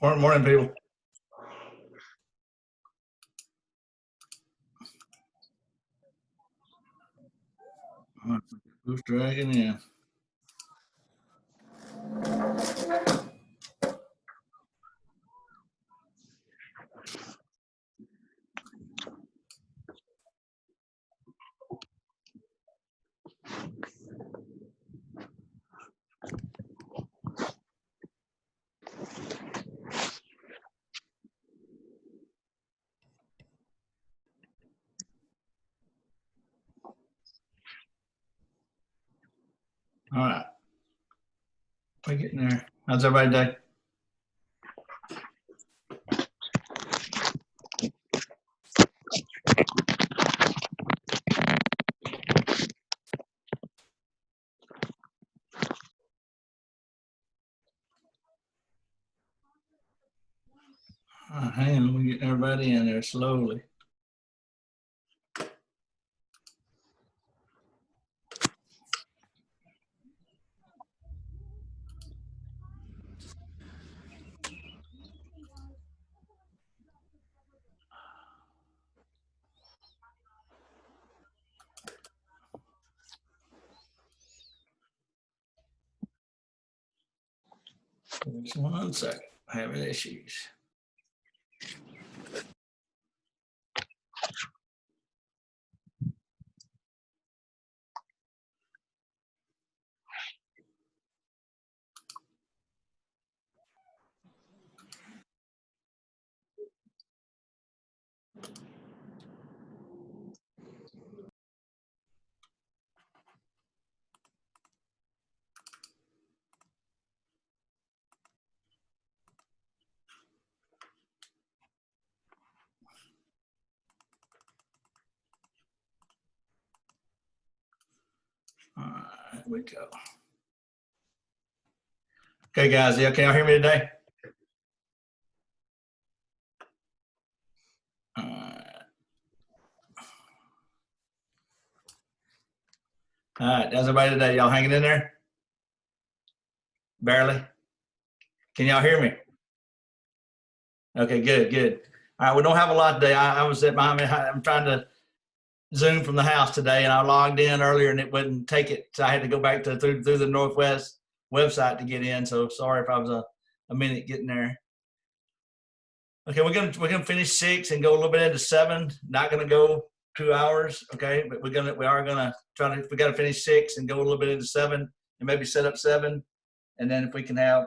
Morning, people. Who's dragging in? All right. We're getting there. How's everybody day? Hang on, we're getting everybody in there slowly. Just 1 second. Having issues. All right, here we go. Okay, guys, yeah, can y'all hear me today? All right, how's everybody today? Y'all hanging in there? Barely? Can y'all hear me? Okay, good. All right, we don't have a lot today. I was at I'm trying to Zoom from the house today, and I logged in earlier and it wouldn't take it, so I had to go back to through the Northwest website to get in. So sorry if I was a minute getting there. Okay, we're gonna finish 6 and go a little bit into 7. Not gonna go 2 hours, okay, but we are gonna try to. We got to finish 6 and go a little bit into 7, and maybe set up 7, and then if we can have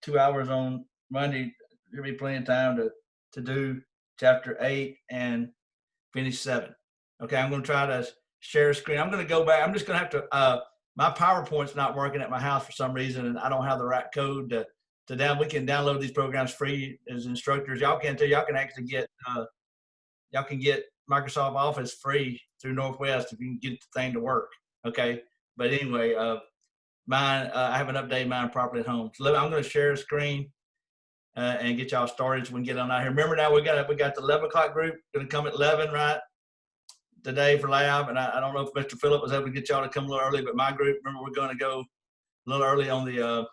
2 hours on Monday, there'll be plenty of time to do chapter 8 and finish 7. Okay, I'm going to try to share a screen. I'm going to go back. I'm just going to have to, my PowerPoint's not working at my house for some reason, and I don't have the right code to we can download these programs free as instructors. Y'all can too. Y'all can actually get, y'all can get Microsoft Office free through Northwest if you can get the thing to work. Okay. But anyway, mine, I haven't updated mine properly at home. So I'm going to share a screen and get y'all started so we can get on out here. Remember now we got the 11 o'clock group going to come at 11, right? Today for lab, and I don't know if Mr. Phillip was able to get y'all to come a little early, but my group, remember, we're going to go a little early on the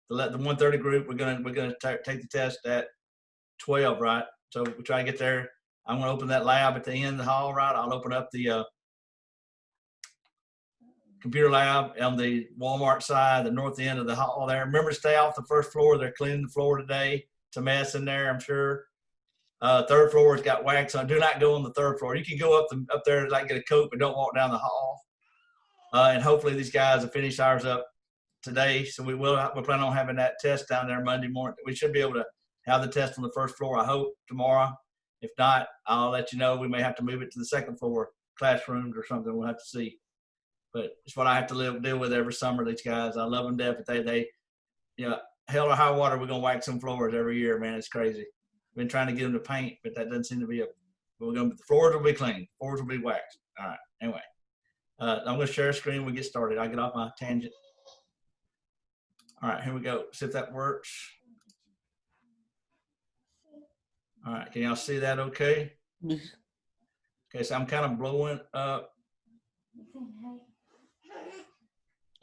1:30 group. We're gonna take the test at 12, right? So we try to get there. I'm going to open that lab at the end of the hall, right? I'll open up the computer lab on the Walmart side, the north end of the hall there. Remember, stay off the first floor. They're cleaning the floor today. It's a mess in there, I'm sure. Third floor has got wax on. Do not go on the third floor. You can go up there to like get a coat, but don't walk down the hall. And hopefully these guys will finish ours up today. So we plan on having that test down there Monday morning. We should be able to have the test on the first floor, I hope, tomorrow. If not, I'll let you know. We may have to move it to the second floor classrooms or something. We'll have to see. But it's what I have to deal with every summer. These guys, I love them to death. But they, hell or high water, we're gonna wax some floors every year, man. It's crazy. Been trying to get them to paint, but that doesn't seem to be the floors will be clean. Floors will be waxed. All right. Anyway, I'm going to share a screen. We get started. I'll get off my tangent. All right, here we go. See if that works. All right, can y'all see that okay? Okay, so I'm kind of blowing up.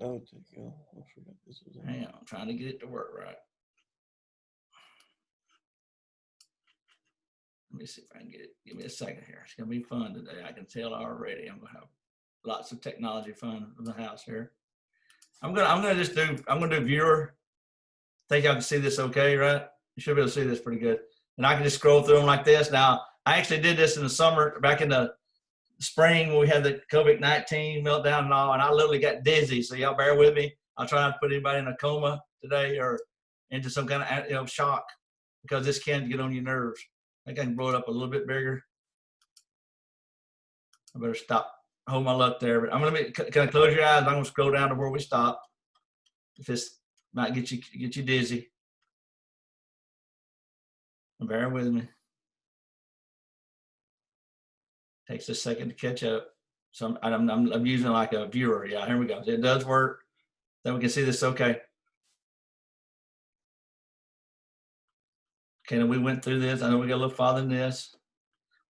Oh, I forgot this was. Hang on, I'm trying to get it to work right. Let me see if I can get it. Give me a second here. It's gonna be fun today. I can tell already. I'm gonna have lots of technology fun in the house here. I'm gonna do viewer. Think y'all can see this okay, right? You should be able to see this pretty good. And I can just scroll through them like this. Now, I actually did this in the summer, back in the spring when we had the COVID-19 meltdown and all, and I literally got dizzy. So y'all bear with me. I'll try not to put anybody in a coma today or into some kind of shock, because this can get on your nerves. I think I can blow it up a little bit bigger. I better stop. Hold my luck there. But I'm gonna can I close your eyes? I'm gonna scroll down to where we stop. If this might get you dizzy. Bear with me. Takes a second to catch up. So I'm using like a viewer. Yeah, here we go. It does work. Then we can see this okay. Okay, and we went through this. I know we got a little farther than this.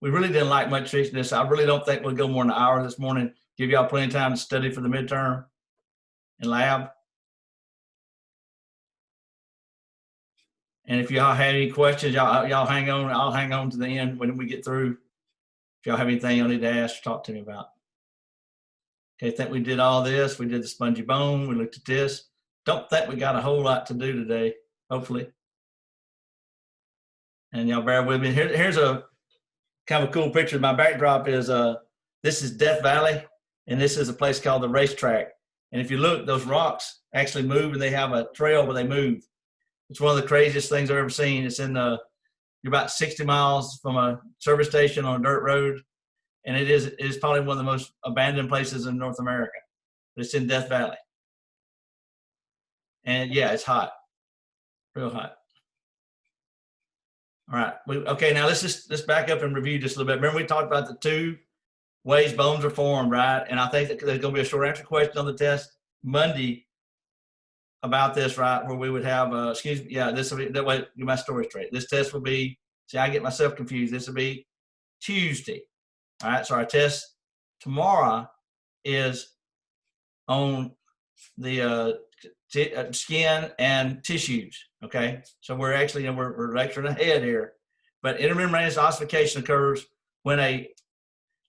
We really didn't like much teaching this. I really don't think we'll go more than an hour this morning. Give y'all plenty of time to study for the midterm and lab. And if y'all have any questions, y'all hang on. I'll hang on to the end when we get through. If y'all have anything y'all need to ask or talk to me about. Okay, I think we did all this. We did the spongy bone. We looked at this. Don't think we got a whole lot to do today, hopefully. And y'all bear with me. Here's a kind of a cool picture. My backdrop is this is Death Valley, and this is a place called the Racetrack. And if you look, those rocks actually move, and they have a trail where they move. It's one of the craziest things I've ever seen. It's you're about 60 miles from a service station on a dirt road, and it is probably one of the most abandoned places in North America. But it's in Death Valley. And yeah, it's hot, real hot. All right. Okay, now let's back up and review just a little bit. Remember we talked about the two ways bones are formed, right? And I think that there's going to be a short answer question on the test Monday about this, right? Where we would have, this will be, that way, get my story straight. This test will be, see, I get myself confused. This will be Tuesday. All right. So our test tomorrow is on the skin and tissues. Okay, so we're actually we're lecturing ahead here, but intermembrananeous ossification occurs when a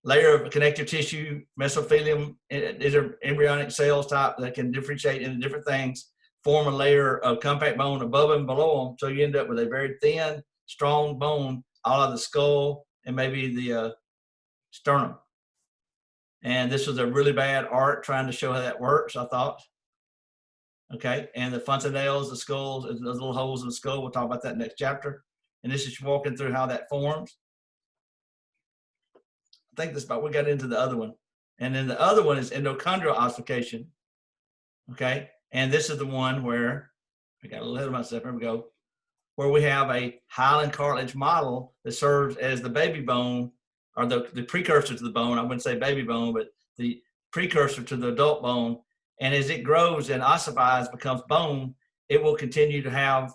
layer of connective tissue, mesothelium, these are embryonic cells type that can differentiate into different things, form a layer of compact bone above and below them, so you end up with a very thin, strong bone out of the skull and maybe the sternum. And this was a really bad art trying to show how that works, I thought. Okay, and the fontanelles, the skulls, those little holes in the skull, we'll talk about that next chapter. And this is walking through how that forms. I think this about we got into the other one. And then the other one is endochondral ossification. Okay, and this is the one where, I got a little ahead of myself, here we go, where we have a hyaline cartilage model that serves as the baby bone, or the precursor to the bone. I wouldn't say baby bone, but the precursor to the adult bone. And as it grows and ossifies, becomes bone, it will continue to have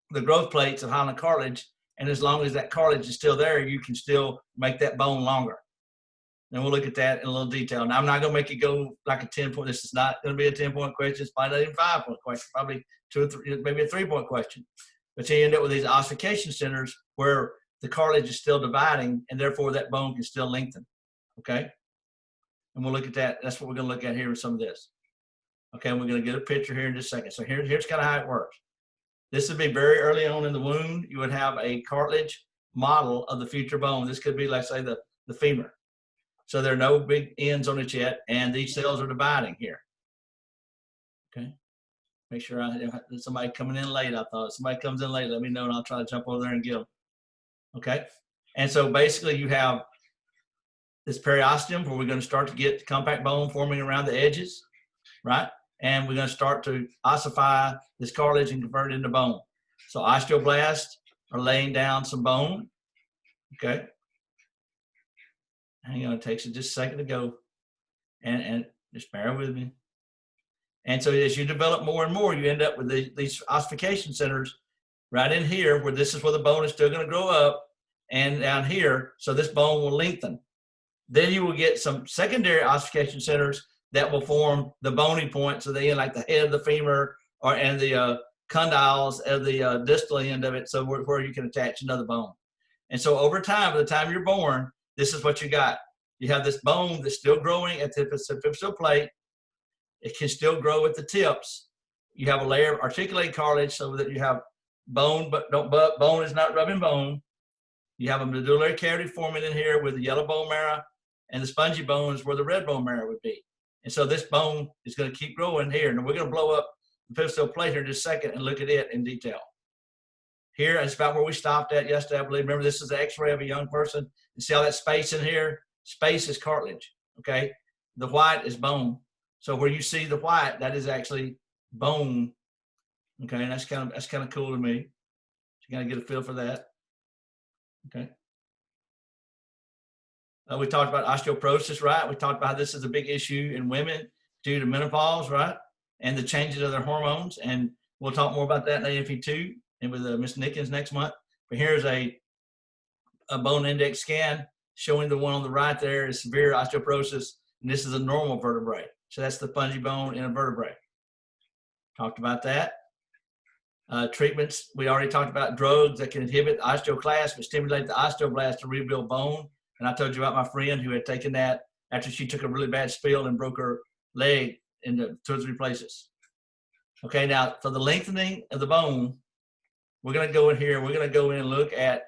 the growth plates of hyaline cartilage. And as long as that cartilage is still there, you can still make that bone longer. And we'll look at that in a little detail. Now, I'm not going to make it go like a 10-point. This is not going to be a 10-point question. It's probably not even a 5-point question. Probably 2 or 3, maybe a 3-point question. But you end up with these ossification centers where the cartilage is still dividing, and therefore that bone can still lengthen. Okay? And we'll look at that. That's what we're going to look at here with some of this. Okay, and we're going to get a picture here in just a second. So here's kind of how it works. This would be very early on in the wound. You would have a cartilage model of the future bone. This could be, like, say, the femur. So there are no big ends on it yet, and these cells are dividing here. Okay, make sure there's somebody coming in late. I thought somebody comes in late, let me know, and I'll try to jump over there and get them. Okay, and so basically you have this periosteum where we're going to start to get compact bone forming around the edges, right? And we're going to start to ossify this cartilage and convert it into bone. So osteoblasts are laying down some bone. Okay. Hang on, it takes just a second to go. And just bear with me. And so as you develop more and more, you end up with these ossification centers right in here, where this is where the bone is still going to grow up, and down here, so this bone will lengthen. Then you will get some secondary ossification centers that will form the bony points of the end, like the head of the femur, and the condyles of the distal end of it, so where you can attach another bone. And so over time, by the time you're born, this is what you got. You have this bone that's still growing at the epiphyseal plate. It can still grow at the tips. You have a layer of articulated cartilage so that you have bone, but bone is not rubbing bone. You have a medullary cavity forming in here with the yellow bone marrow, and the spongy bone is where the red bone marrow would be. And so this bone is going to keep growing here. And we're going to blow up the epiphyseal plate here in just a second and look at it in detail. Here is about where we stopped at yesterday, I believe. Remember, this is the x-ray of a young person. You see all that space in here? Space is cartilage, okay? The white is bone. So where you see the white, that is actually bone, okay? And that's kind of cool to me. You got to get a feel for that, okay? We talked about osteoporosis, right? We talked about how this is a big issue in women due to menopause, right? And the changes of their hormones. And we'll talk more about that in AMP2 and with Ms. Nickens next month. But here's a bone index scan showing the one on the right there is severe osteoporosis, and this is a normal vertebrae. So that's the spongy bone in a vertebrae. Talked about that. Treatments, we already talked about drugs that can inhibit osteoclast but stimulate the osteoblast to rebuild bone. And I told you about my friend who had taken that after she took a really bad spill and broke her leg into 2 or 3 places. Okay, now for the lengthening of the bone, we're going to go in here. We're going to go in and look at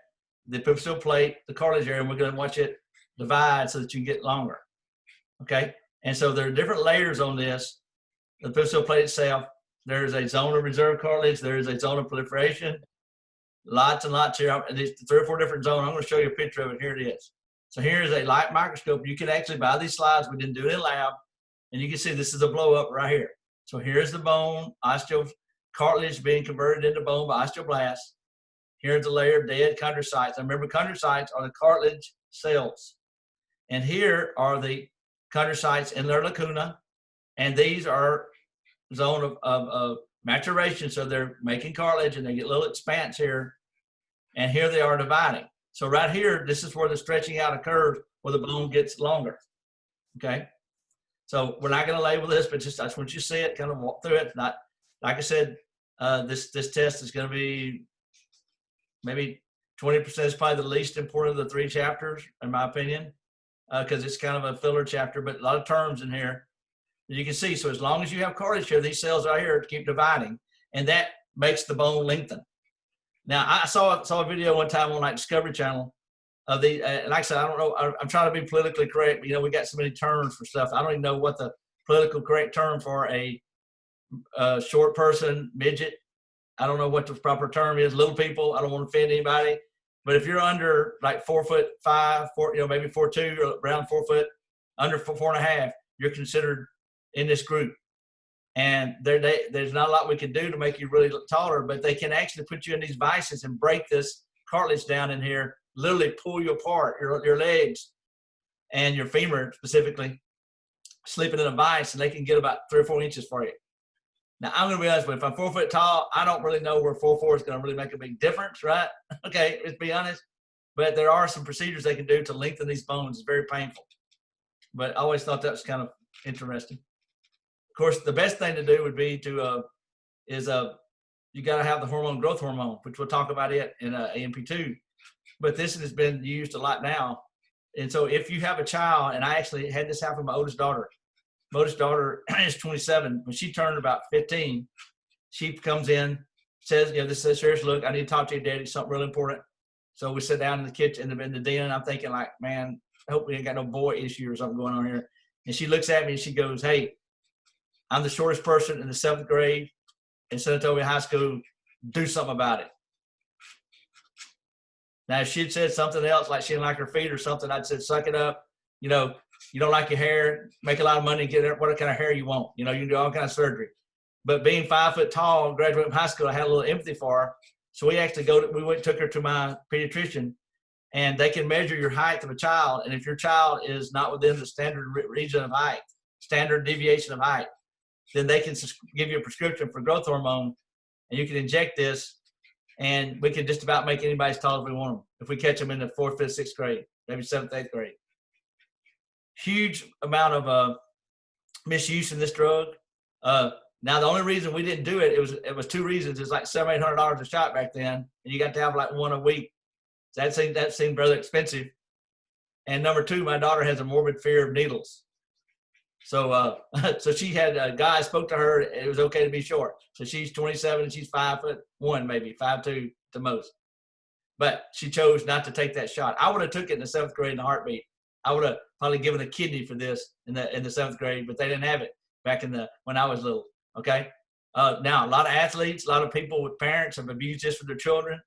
the epiphyseal plate, the cartilage area, and we're going to watch it divide so that you get longer. Okay, and so there are different layers on this. The epiphyseal plate itself, there's a zone of reserve cartilage. There is a zone of proliferation. Lots and lots here. There's 3 or 4 different zones. I'm going to show you a picture of it. Here it is. So here's a light microscope. You can actually buy these slides. We didn't do it in lab. And you can see this is a blow up right here. So here's the bone, cartilage being converted into bone by osteoblasts. Here's the layer of dead chondrocytes. Now remember, chondrocytes are the cartilage cells. And here are the chondrocytes in their lacuna. And these are zone of maturation. So they're making cartilage and they get little expanse here. And here they are dividing. So right here, this is where the stretching out occurs, where the bone gets longer, okay? So we're not going to label this, but just I just want you to see it, kind of walk through it. Not, like I said, this test is going to be maybe 20% is probably the least important of the 3 chapters, in my opinion, because it's kind of a filler chapter, but a lot of terms in here. You can see, so as long as you have cartilage here, these cells right here keep dividing, and that makes the bone lengthen. Now, I saw a video one time on like Discovery Channel of the, like I said, I don't know, I'm trying to be politically correct, but, you know, we got so many terms for stuff. I don't even know what the political correct term for a short person, midget. I don't know what the proper term is. Little people, I don't want to offend anybody. But if you're under like 4'5", maybe 4'2", or around 4 foot, under 4.5, you're considered in this group. And there's not a lot we can do to make you really look taller, but they can actually put you in these vices and break this cartilage down in here, literally pull you apart, your legs and your femur specifically, sleeping in a vice, and they can get about 3 or 4 inches for you. Now, I'm going to be honest with you. If I'm 4 foot tall, I don't really know where 4'4" is going to really make a big difference, right? Okay, let's be honest. But there are some procedures they can do to lengthen these bones. It's very painful. But I always thought that was kind of interesting. Of course, the best thing to do would be to you got to have the growth hormone, which we'll talk about it in AMP2. But this has been used a lot now. And so if you have a child, and I actually had this happen with my oldest daughter. My oldest daughter is 27. When she turned about 15, she comes in, says, this is a serious look. I need to talk to you, Daddy. Something really important. So we sit down in the kitchen, in the den, and I'm thinking like, man, I hope we ain't got no boy issue or something going on here. And she looks at me and she goes, hey, I'm the shortest person in the 7th grade in San Antonio High School. Do something about it. Now, if she'd said something else, like she didn't like her feet or something, I'd said, suck it up. You don't like your hair, make a lot of money, get what kind of hair you want. You can do all kinds of surgery. But being 5 foot tall, graduating from high school, I had a little empathy for her. So we actually took her to my pediatrician, and they can measure your height of a child. And if your child is not within the standard region of height, standard deviation of height, then they can give you a prescription for growth hormone, and you can inject this, and we can just about make anybody as tall as we want them if we catch them in the 4th, 5th, 6th grade, maybe 7th, 8th grade. Huge amount of misuse in this drug. Now, the only reason we didn't do it, it was 2 reasons. It's like $700-800 a shot back then, and you got to have like 1 a week. That seemed rather expensive. And number two, my daughter has a morbid fear of needles. So so she had a guy spoke to her. It was okay to be short. So she's 27 and she's 5'1", maybe 5'2" the most. But she chose not to take that shot. I would have took it in the 7th grade in a heartbeat. I would have probably given a kidney for this in the 7th grade, but they didn't have it back when I was little. Okay. Now a lot of athletes, a lot of people with parents have abused this for their children.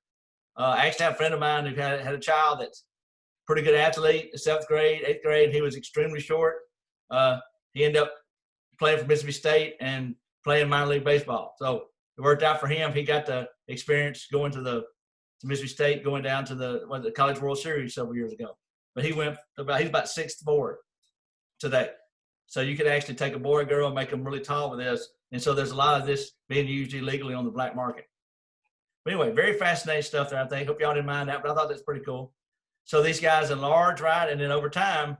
I actually have a friend of mine who had a child that's pretty good athlete, 7th grade, 8th grade. He was extremely short. He ended up playing for Mississippi State and playing minor league baseball. So it worked out for him. He got the experience going to Mississippi State, going down to the College World Series several years ago. But he's about 6'4" today. So you could actually take a boy or girl and make them really tall with this. And so there's a lot of this being used illegally on the black market. But anyway, very fascinating stuff there, I think. Hope y'all didn't mind that, but I thought that's pretty cool. So these guys enlarge, right? And then over time,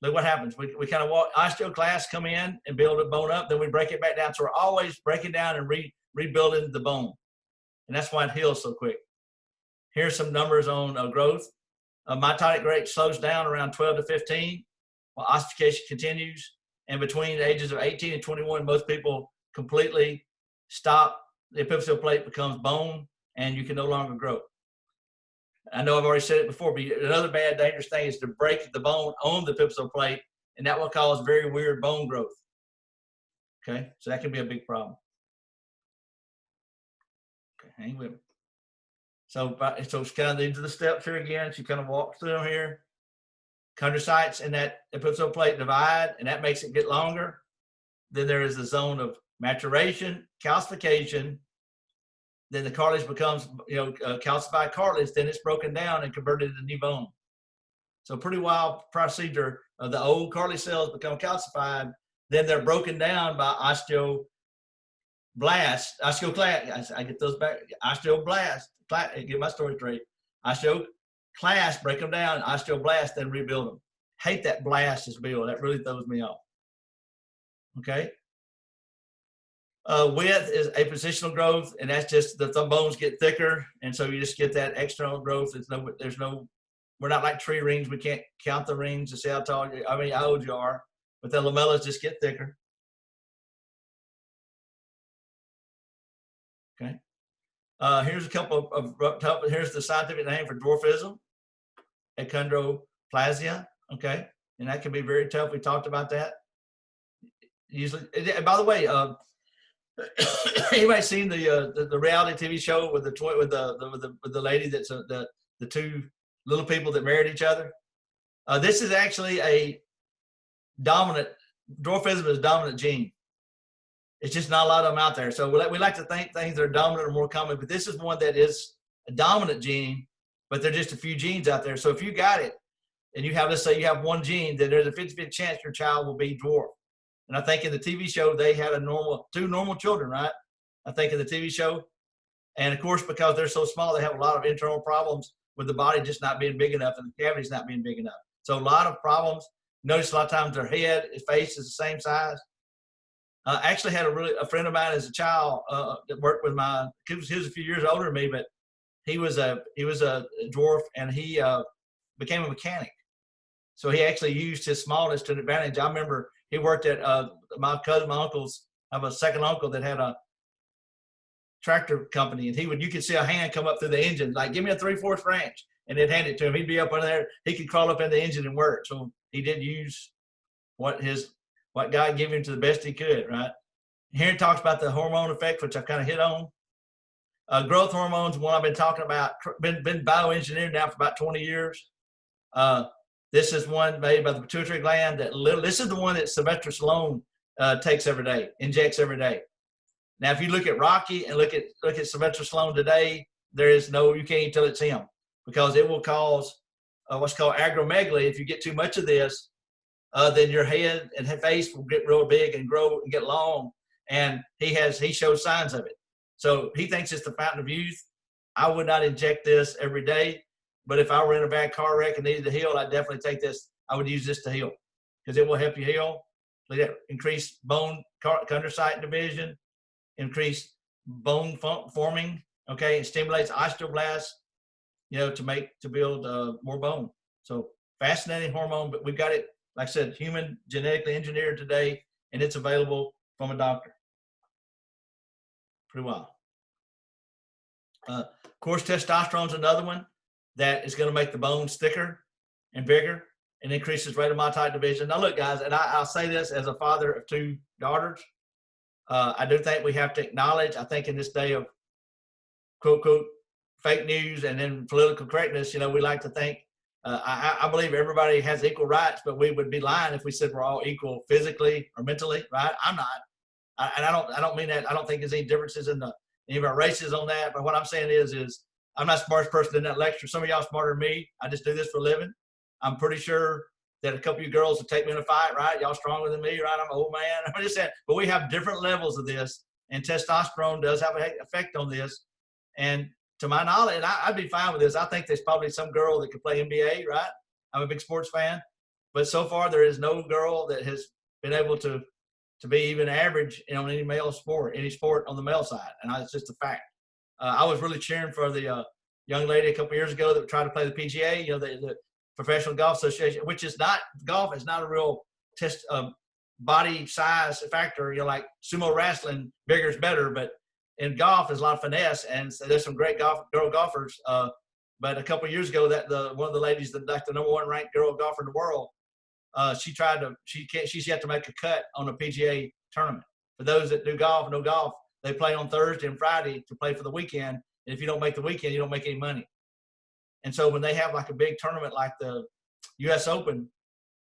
look what happens. We kind of osteoclasts come in and build a bone up, then we break it back down. So we're always breaking down and rebuilding the bone. And that's why it heals so quick. Here's some numbers on growth. Mitotic rate slows down around 12 to 15, while ossification continues. And between the ages of 18 and 21, most people completely stop. The epiphyseal plate becomes bone, and you can no longer grow. I know I've already said it before, but another bad, dangerous thing is to break the bone on the epiphyseal plate, and that will cause very weird bone growth. Okay, so that can be a big problem. Okay, hang with me. So it's kind of into the steps here again. So you kind of walk through them here. Chondrocytes in that epiphyseal plate divide, and that makes it get longer. Then there is the zone of maturation, calcification. Then the cartilage becomes, calcified cartilage. Then it's broken down and converted into new bone. So pretty wild procedure. The old cartilage cells become calcified. Then they're broken down by osteoclast. I get those back. Osteoblast. Get my story straight. Osteoclast, break them down. Osteoblast, then rebuild them. Hate that blast is build. That really throws me off. Okay. Width is apositional growth, and that's just the thumb bones get thicker, and so you just get that external growth. We're not like tree rings. We can't count the rings to see how tall how old you are, but the lamellas just get thicker. Okay. Here's a couple here's the scientific name for dwarfism, achondroplasia. Okay, and that can be very tough. We talked about that. Usually, and by the way, anybody seen the reality TV show with the lady that's the two little people that married each other? This is actually a dwarfism is a dominant gene. It's just not a lot of them out there. So we like to think things that are dominant are more common, but this is one that is a dominant gene, but there are just a few genes out there. So if you got it and let's say you have one gene, then there's a 50-50 chance your child will be dwarf. And I think in the TV show, they had two normal children, right? I think in the TV show. And of course, because they're so small, they have a lot of internal problems with the body just not being big enough and the cavities not being big enough. So a lot of problems. Notice a lot of times their head, his face is the same size. I actually had a friend of mine as a child that worked with he was a few years older than me, but he was a dwarf, and he became a mechanic. So he actually used his smallness to an advantage. I remember he worked at my uncle's. I have a second uncle that had a tractor company, and you could see a hand come up through the engine, like, give me a 3/4 branch, and they'd hand it to him. He'd be up under there. He could crawl up in the engine and work. So he did use what God gave him to the best he could, right? Here it talks about the hormone effect, which I kind of hit on. Growth hormones, one I've been talking about, been bioengineered now for about 20 years. This is one made by the pituitary gland. This is the one that Sylvester Stallone takes every day, injects every day. Now, if you look at Rocky and look at Sylvester Stallone today, you can't even tell it's him, because it will cause what's called acromegaly. If you get too much of this, then your head and face will get real big and grow and get long. And he shows signs of it. So he thinks it's the fountain of youth. I would not inject this every day, but if I were in a bad car wreck and needed to heal, I'd definitely take this. I would use this to heal, because it will help you heal. Increase bone chondrocyte division, increase bone forming. Okay, it stimulates osteoblasts, to build more bone. So fascinating hormone, but we've got it, like I said, human genetically engineered today, and it's available from a doctor. Pretty wild. Of course, testosterone is another one that is going to make the bones thicker and bigger and increases rate of myocyte division. Now, look, guys, and I'll say this as a father of 2 daughters. I do think we have to acknowledge, I think in this day of quote, quote, fake news and then political correctness, we like to think, I believe everybody has equal rights, but we would be lying if we said we're all equal physically or mentally, right? I'm not. And I don't mean that. I don't think there's any differences in any of our races on that. But what I'm saying is I'm not the smartest person in that lecture. Some of y'all smarter than me. I just do this for a living. I'm pretty sure that a couple of you girls will take me in a fight, right? Y'all stronger than me, right? I'm an old man. I'm just saying, but we have different levels of this, and testosterone does have an effect on this. And to my knowledge, and I'd be fine with this. I think there's probably some girl that could play NBA, right? I'm a big sports fan, but so far there is no girl that has been able to be even average on any male sport, any sport on the male side, and it's just a fact. I was really cheering for the young lady a couple years ago that tried to play the PGA, the Professional Golf Association, which is not golf is not a real test body size factor. Like sumo wrestling, bigger is better, but in golf there's a lot of finesse, and so there's some great girl golfers. But a couple of years ago, one of the ladies that like the #1 ranked girl golfer in the world, she's yet to make a cut on a PGA tournament. For those that do golf, no golf, they play on Thursday and Friday to play for the weekend. And if you don't make the weekend, you don't make any money. And so when they have like a big tournament like the U.S. Open,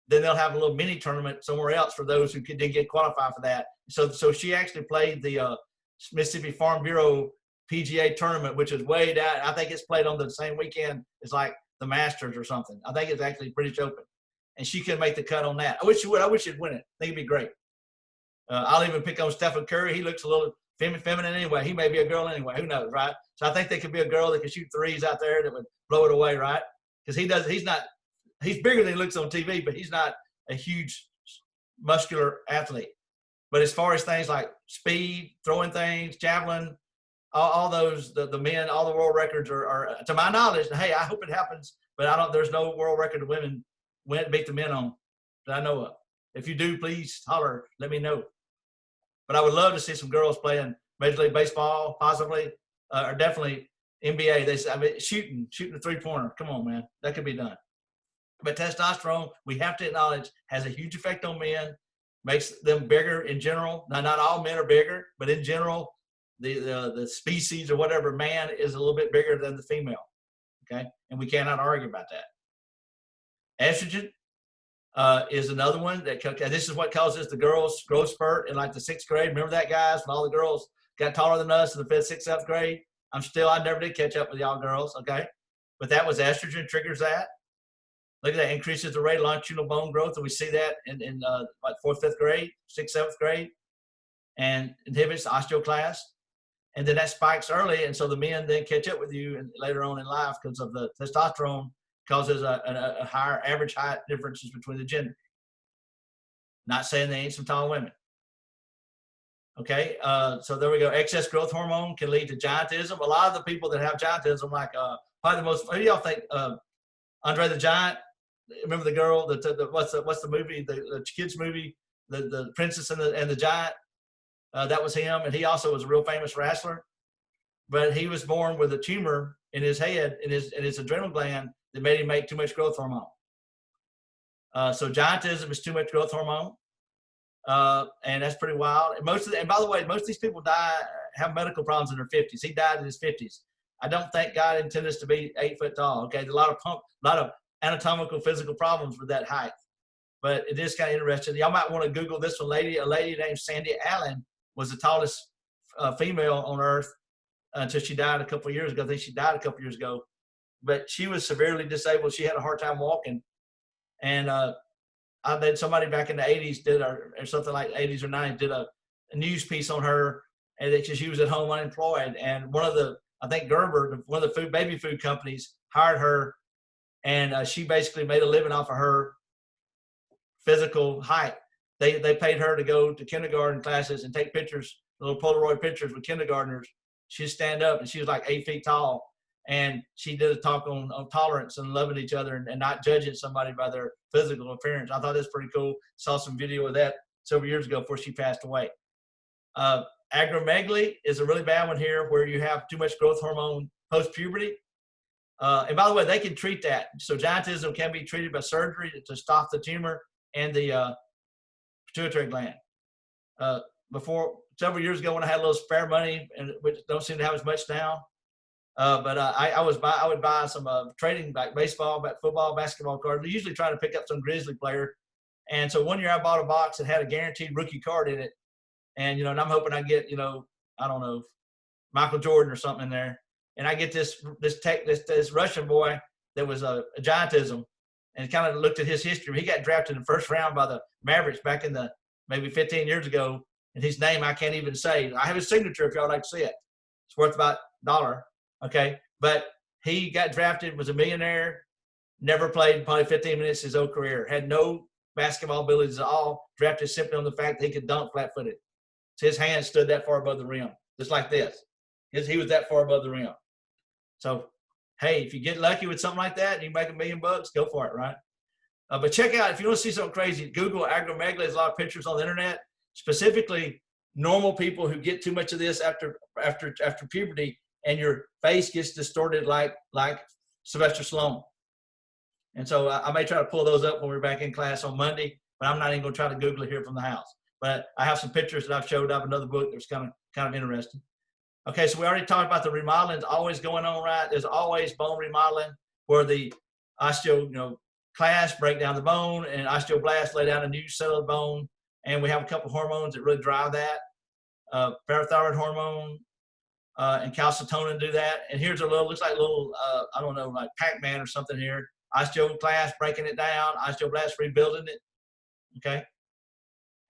then they'll have a little mini tournament somewhere else for those who didn't get qualified for that. So she actually played the Mississippi Farm Bureau PGA tournament, which is way down. I think it's played on the same weekend as like the Masters or something. I think it's actually British Open. And she couldn't make the cut on that. I wish she would. I wish she'd win it. I think it'd be great. I'll even pick on Stephen Curry. He looks a little feminine anyway. He may be a girl anyway. Who knows, right? So I think there could be a girl that could shoot threes out there that would blow it away, right? Because he's bigger than he looks on TV, but he's not a huge muscular athlete. But as far as things like speed, throwing things, javelin, all those, the men, all the world records are to my knowledge. Hey, I hope it happens, but there's no world record of women beat the men on that I know of. If you do, please holler, let me know. But I would love to see some girls playing Major League Baseball, possibly, or definitely NBA. Shooting the 3-pointer. Come on, man, that could be done. But testosterone, we have to acknowledge, has a huge effect on men, makes them bigger in general. Now, not all men are bigger, but in general, the species or whatever man is a little bit bigger than the female. Okay, and we cannot argue about that. Estrogen is another one this is what causes the girls' growth spurt in like the 6th grade. Remember that, guys? When all the girls got taller than us in the 5th, 6th, 7th grade. I never did catch up with y'all girls. Okay, but that was estrogen triggers that. Look at that, increases the rate of longitudinal bone growth, and we see that in like 4th, 5th grade, 6th, 7th grade, and inhibits osteoclast. And then that spikes early, and so the men then catch up with you later on in life because of the testosterone causes a higher average height differences between the gender. Not saying they ain't some tall women. Okay, so there we go. Excess growth hormone can lead to giantism. A lot of the people that have giantism, like probably the most, who do y'all think, Andre the Giant? Remember the girl, what's the movie, the kids movie, the Princess and the Giant? That was him, and he also was a real famous wrestler. But he was born with a tumor in his head, in his adrenal gland, that made him make too much growth hormone. So giantism is too much growth hormone, and that's pretty wild. And by the way, most of these people have medical problems in their 50s. He died in his 50s. I don't think God intended us to be 8 foot tall. Okay, there's a lot of anatomical, physical problems with that height. But it is kind of interesting. Y'all might want to Google this one. A lady named Sandy Allen was the tallest female on Earth until she died a couple of years ago. I think she died a couple of years ago. But she was severely disabled. She had a hard time walking. And I bet somebody back in the 80s or something like 80s or 90s, did a news piece on her, and that she was at home unemployed. And I think Gerber, one of the baby food companies, hired her, and she basically made a living off of her physical height. They paid her to go to kindergarten classes and take pictures, little Polaroid pictures with kindergartners. She'd stand up, and she was like 8 feet tall. And she did a talk on tolerance and loving each other and not judging somebody by their physical appearance. I thought that's pretty cool. Saw some video of that several years ago before she passed away. Acromegaly is a really bad one here, where you have too much growth hormone post-puberty. And by the way, they can treat that. So giantism can be treated by surgery to stop the tumor and the pituitary gland. Before, several years ago, when I had a little spare money, and which don't seem to have as much now, but I would buy some trading, like baseball, football, basketball cards. We usually try to pick up some Grizzly player. And so one year I bought a box that had a guaranteed rookie card in it. And, and I'm hoping I get, I don't know, Michael Jordan or something in there. And I get this Russian boy that was a giantism, and kind of looked at his history. He got drafted in the first round by the Mavericks back in the maybe 15 years ago. And his name I can't even say. I have his signature if y'all like to see it. It's worth about $1. Okay. But he got drafted, was a millionaire, never played probably 15 minutes his whole career, had no basketball abilities at all, drafted simply on the fact that he could dunk flat-footed. So his hand stood that far above the rim, just like this. He was that far above the rim. So, hey, if you get lucky with something like that and you make $1 million, go for it, right? But check out, if you want to see something crazy, Google acromegaly. There's a lot of pictures on the internet, specifically normal people who get too much of this after puberty, and your face gets distorted like Sylvester Stallone. And so I may try to pull those up when we're back in class on Monday, but I'm not even going to try to Google it here from the house. But I have some pictures that I've showed up, another book that's kind of interesting. Okay, so we already talked about the remodeling is always going on, right? There's always bone remodeling where the clasp break down the bone, and osteoblasts lay down a new cell of bone. And we have a couple hormones that really drive that. Parathyroid hormone and calcitonin do that. And here's looks like a little, I don't know, like Pac-Man or something here. Osteoclast breaking it down, osteoblast rebuilding it. Okay.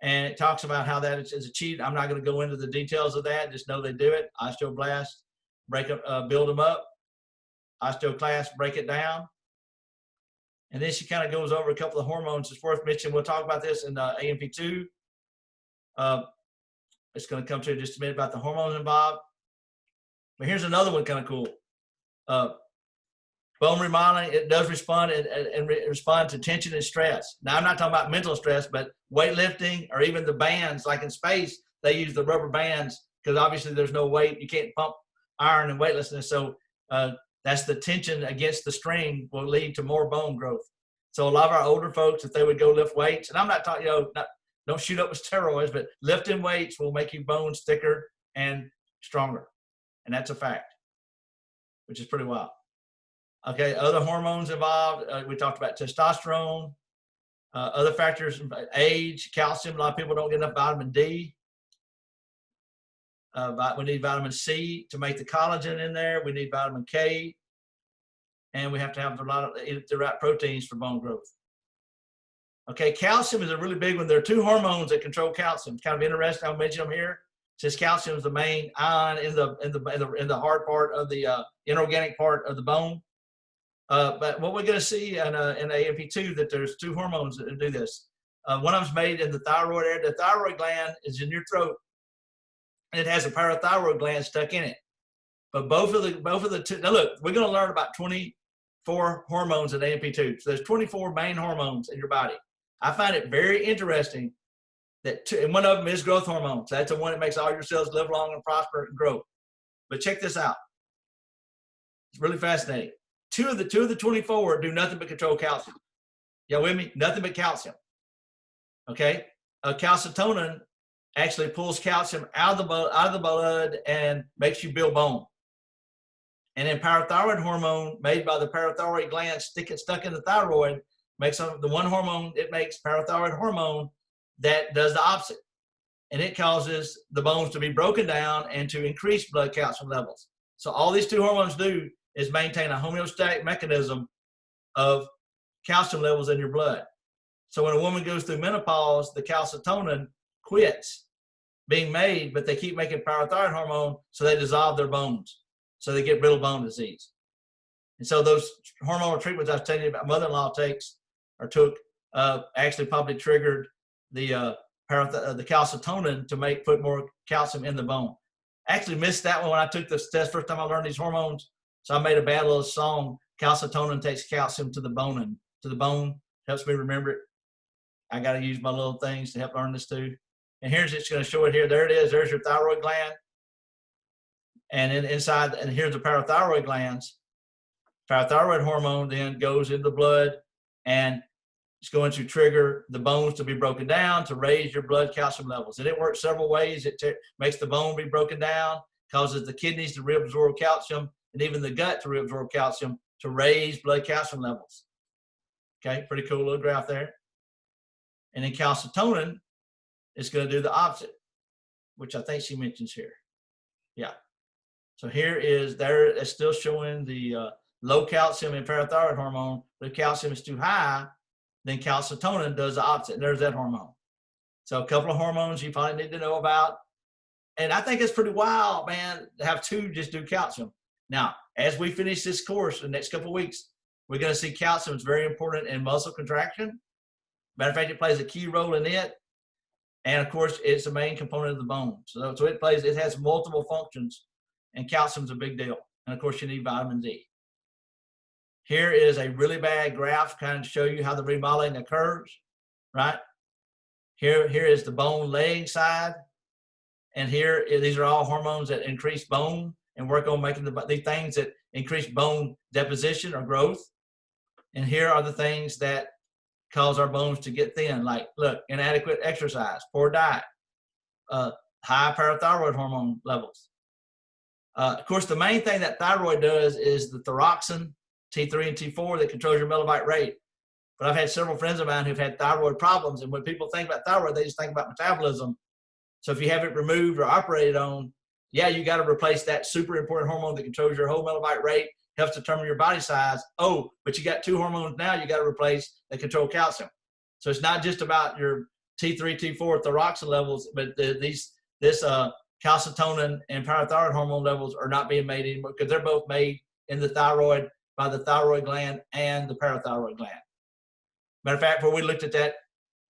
And it talks about how that is achieved. I'm not going to go into the details of that. Just know they do it. Osteoblast, build them up. Osteoclast, break it down. And then she kind of goes over a couple of hormones. It's worth mentioning. We'll talk about this in AMP2. It's going to come to just a minute about the hormones involved. But here's another one kind of cool. Bone remodeling, it does respond and respond to tension and stress. Now, I'm not talking about mental stress, but weightlifting or even the bands, like in space, they use the rubber bands because obviously there's no weight. You can't pump iron and weightlessness. So that's the tension against the string will lead to more bone growth. So a lot of our older folks, if they would go lift weights, and I'm not talking, don't shoot up with steroids, but lifting weights will make your bones thicker and stronger. And that's a fact, which is pretty wild. Okay, other hormones involved, we talked about testosterone, other factors, age, calcium. A lot of people don't get enough vitamin D. We need vitamin C to make the collagen in there. We need vitamin K. And we have to have the right proteins for bone growth. Okay, calcium is a really big one. There are two hormones that control calcium. It's kind of interesting. I'll mention them here. Since calcium is the main ion in the hard part of the inorganic part of the bone. But what we're going to see in AMP2 that there's two hormones that do this. One of them's made in the thyroid area. The thyroid gland is in your throat, and it has a parathyroid gland stuck in it. But both of the two. Now look, we're going to learn about 24 hormones in AMP2. So there's 24 main hormones in your body. I find it very interesting that and one of them is growth hormones. That's the one that makes all your cells live long and prosper and grow. But check this out. It's really fascinating. Two of the 24 do nothing but control calcium. Y'all with me? Nothing but calcium. Okay? Calcitonin actually pulls calcium out of the blood and makes you build bone. And then parathyroid hormone made by the parathyroid gland stuck in the thyroid makes the one hormone it makes, parathyroid hormone, that does the opposite. And it causes the bones to be broken down and to increase blood calcium levels. So all these two hormones do is maintain a homeostatic mechanism of calcium levels in your blood. So when a woman goes through menopause, the calcitonin quits being made, but they keep making parathyroid hormone, so they dissolve their bones. So they get brittle bone disease. And so those hormonal treatments I was telling you about, mother-in-law took actually probably triggered the calcitonin to put more calcium in the bone. I actually missed that one when I took this test first time I learned these hormones. So I made a bad little song. Calcitonin takes calcium to the bone, helps me remember it. I got to use my little things to help learn this too. And here's it's going to show it here. There it is. There's your thyroid gland. And then inside, and here's the parathyroid glands. Parathyroid hormone then goes into the blood and it's going to trigger the bones to be broken down to raise your blood calcium levels. And it works several ways. It makes the bone be broken down, causes the kidneys to reabsorb calcium, and even the gut to reabsorb calcium to raise blood calcium levels. Okay, pretty cool little graph there. And then calcitonin is going to do the opposite, which I think she mentions here. Yeah. So here is, there it's still showing the low calcium in parathyroid hormone. The calcium is too high, then calcitonin does the opposite. There's that hormone. So a couple of hormones you probably need to know about. And I think it's pretty wild, man, to have two just do calcium. Now, as we finish this course in the next couple of weeks, we're going to see calcium is very important in muscle contraction. Matter of fact, it plays a key role in it. And of course, it's a main component of the bone. So it has multiple functions, and calcium's a big deal. And of course, you need vitamin D. Here is a really bad graph kind of to show you how the remodeling occurs, right? Here is the bone laying side. And these are all hormones that increase bone and work on making the things that increase bone deposition or growth. And here are the things that cause our bones to get thin, like, look, inadequate exercise, poor diet, high parathyroid hormone levels. Of course, the main thing that thyroid does is the thyroxine, T3 and T4, that controls your metabolic rate. But I've had several friends of mine who've had thyroid problems, and when people think about thyroid, they just think about metabolism. So if you have it removed or operated on, yeah, you got to replace that super important hormone that controls your whole metabolic rate, helps determine your body size. Oh, but you got two hormones now you got to replace that control calcium. So it's not just about your T3, T4 thyroxine levels, but this calcitonin and parathyroid hormone levels are not being made anymore because they're both made in the thyroid by the thyroid gland and the parathyroid gland. Matter of fact, where we looked at that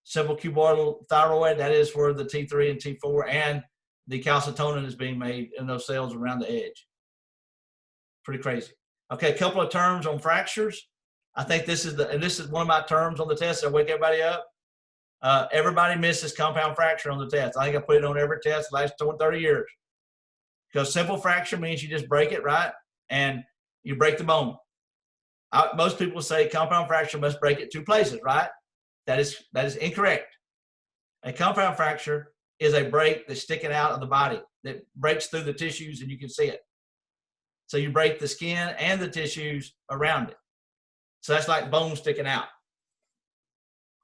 simple cuboidal thyroid, that is where the T3 and T4 and the calcitonin is being made in those cells around the edge. Pretty crazy. Okay, a couple of terms on fractures. I think this is one of my terms on the test that wake everybody up. Everybody misses compound fracture on the test. I think I put it on every test the last 30 years. Because simple fracture means you just break it, right? And you break the bone. Most people say compound fracture must break it two places, right? That is incorrect. A compound fracture is a break that's sticking out of the body that breaks through the tissues and you can see it. So you break the skin and the tissues around it. So that's like bone sticking out.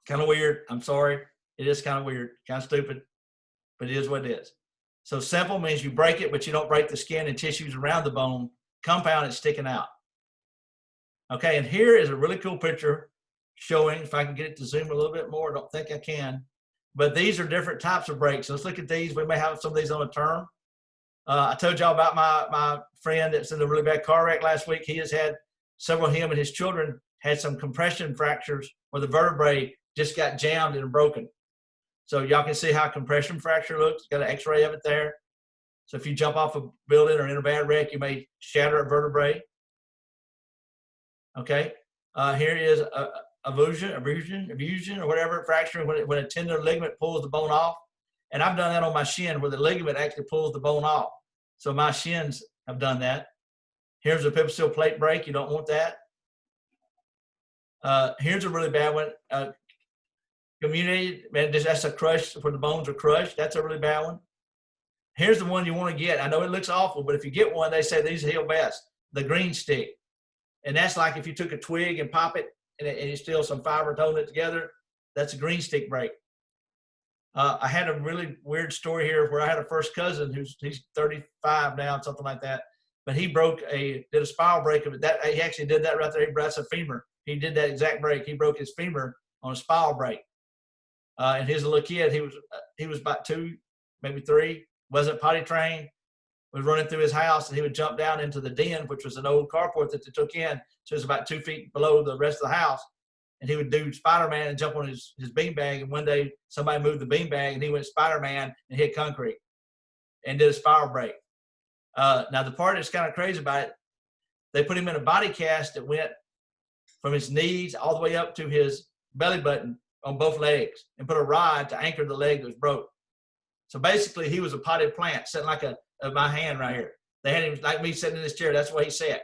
Kind of weird. I'm sorry. It is kind of weird, kind of stupid, but it is what it is. So simple means you break it, but you don't break the skin and tissues around the bone. Compound is sticking out. Okay, and here is a really cool picture showing, if I can get it to zoom a little bit more, I don't think I can, but these are different types of breaks. So let's look at these. We may have some of these on a term. I told y'all about my friend that's in a really bad car wreck last week. He has had several, him and his children had some compression fractures where the vertebrae just got jammed and broken. So y'all can see how compression fracture looks. Got an x-ray of it there. So if you jump off a building or in a bad wreck, you may shatter a vertebrae. Okay. Here is a avulsion or whatever, fracture when a tendon or ligament pulls the bone off. And I've done that on my shin where the ligament actually pulls the bone off. So my shins have done that. Here's a epiphyseal plate break. You don't want that. Here's a really bad one. Community, man, that's a crush where the bones are crushed. That's a really bad one. Here's the one you want to get. I know it looks awful, but if you get one, they say these heal best. The green stick. And that's like if you took a twig and pop it and you steal some fiber holding it together, that's a green stick break. I had a really weird story here where I had a first cousin he's 35 now, something like that. But he did a spiral break of it. He actually did that right there. That's a femur. He did that exact break. He broke his femur on a spiral break. And he's a little kid. He was about 2, maybe 3. Wasn't potty trained. Was running through his house, and he would jump down into the den, which was an old carport that they took in. So it was about 2 feet below the rest of the house. And he would do Spider-Man and jump on his beanbag. And one day somebody moved the beanbag and he went Spider-Man and hit concrete and did a spiral break. Now the part that's kind of crazy about it, they put him in a body cast that went from his knees all the way up to his belly button on both legs, and put a rod to anchor the leg that was broke. So basically, he was a potted plant, sitting like my hand right here. They had him like me sitting in this chair. That's the way he sat.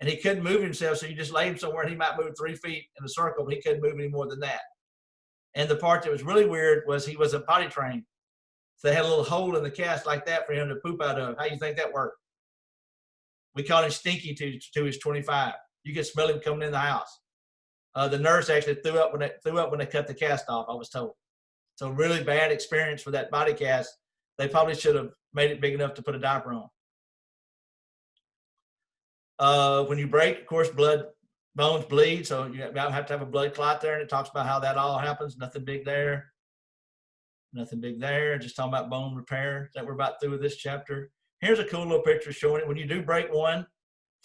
And he couldn't move himself, so you just lay him somewhere, and he might move 3 feet in a circle, but he couldn't move any more than that. And the part that was really weird was he wasn't potty trained. So they had a little hole in the cast like that for him to poop out of. How do you think that worked? We called him Stinky to his 25. You could smell him coming in the house. The nurse actually threw up when they cut the cast off, I was told. So really bad experience for that body cast. They probably should have made it big enough to put a diaper on. When you break, of course, bones bleed, so you have to have a blood clot there, and it talks about how that all happens. Nothing big there. Nothing big there. Just talking about bone repair. That we're about through with this chapter. Here's a cool little picture showing it. When you do break one,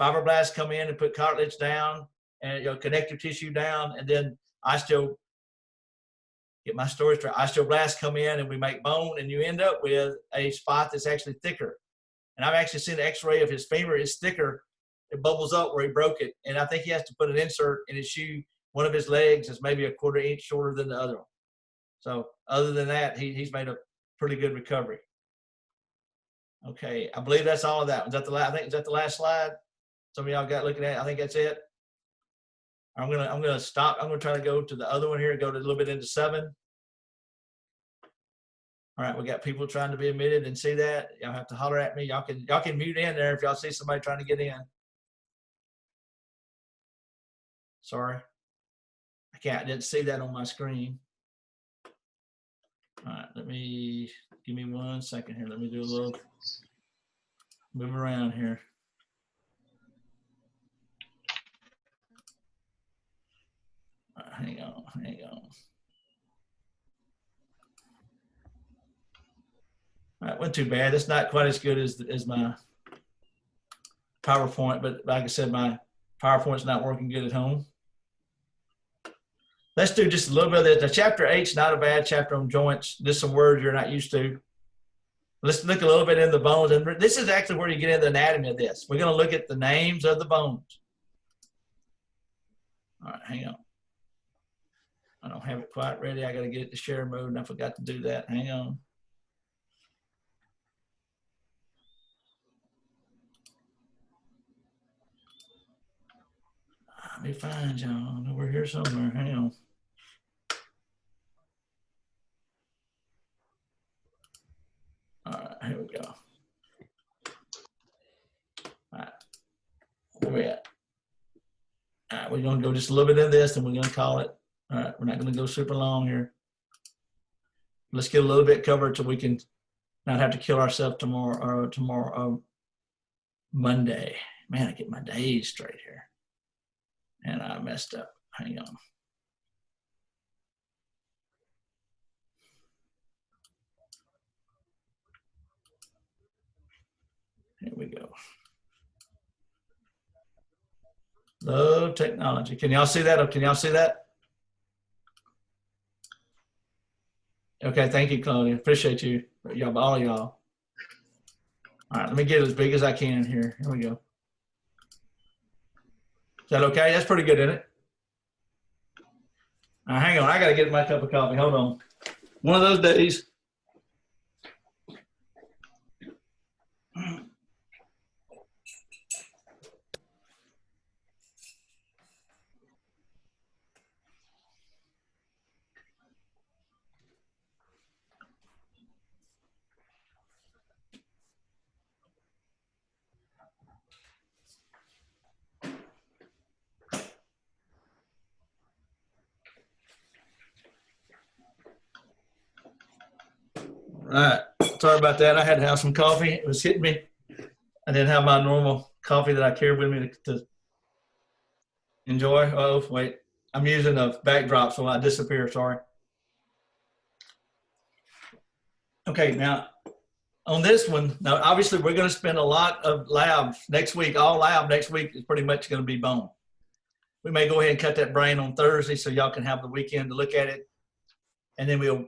fibroblasts come in and put cartilage down and connective tissue down, and then get my story straight. Osteoblasts come in and we make bone, and you end up with a spot that's actually thicker. And I've actually seen an X-ray of his femur is thicker. It bubbles up where he broke it, and I think he has to put an insert in his shoe. One of his legs is maybe a 1/4 inch shorter than the other one. So other than that, he's made a pretty good recovery. Okay, I believe that's all of that. Is that the last slide? Some of y'all got looking at it. I think that's it. I'm gonna stop. I'm gonna try to go to the other one here and go to a little bit into 7. All right, we got people trying to be admitted and see that. Y'all have to holler at me. Y'all can mute in there if y'all see somebody trying to get in. Sorry, I didn't see that on my screen. All right, give me 1 second here. Let me do a little move around here. All right, hang on. All right, wasn't too bad. It's not quite as good as my PowerPoint, but like I said, my PowerPoint's not working good at home. Let's do just a little bit of this. The chapter 8's not a bad chapter on joints. Just some words you're not used to. Let's look a little bit in the bones. And this is actually where you get into the anatomy of this. We're going to look at the names of the bones. All right, hang on. I don't have it quite ready. I got to get it to share mode, and I forgot to do that. Hang on. Let me find y'all. I know we're here somewhere. Hang on. All right, here we go. All right, where we at? All right, we're going to go just a little bit in this, and we're going to call it. All right, we're not going to go super long here. Let's get a little bit covered so we can not have to kill ourselves tomorrow, Monday. Man, I get my days straight here. And I messed up. Hang on. Here we go. Love technology. Can y'all see that? Can y'all see that? Okay, thank you, Claudia. Appreciate you, all of y'all. All right, let me get it as big as I can here. Here we go. Is that okay? That's pretty good, isn't it? All right, hang on. I got to get my cup of coffee. Hold on. One of those days. Right. Sorry about that. I had to have some coffee. It was hitting me. I didn't have my normal coffee that I carried with me to enjoy. Oh, wait. I'm using a backdrop, so I disappear. Sorry. Okay, now on this one, now obviously we're going to spend a lot of lab next week. All lab next week is pretty much going to be bone. We may go ahead and cut that brain on Thursday so y'all can have the weekend to look at it. And then we'll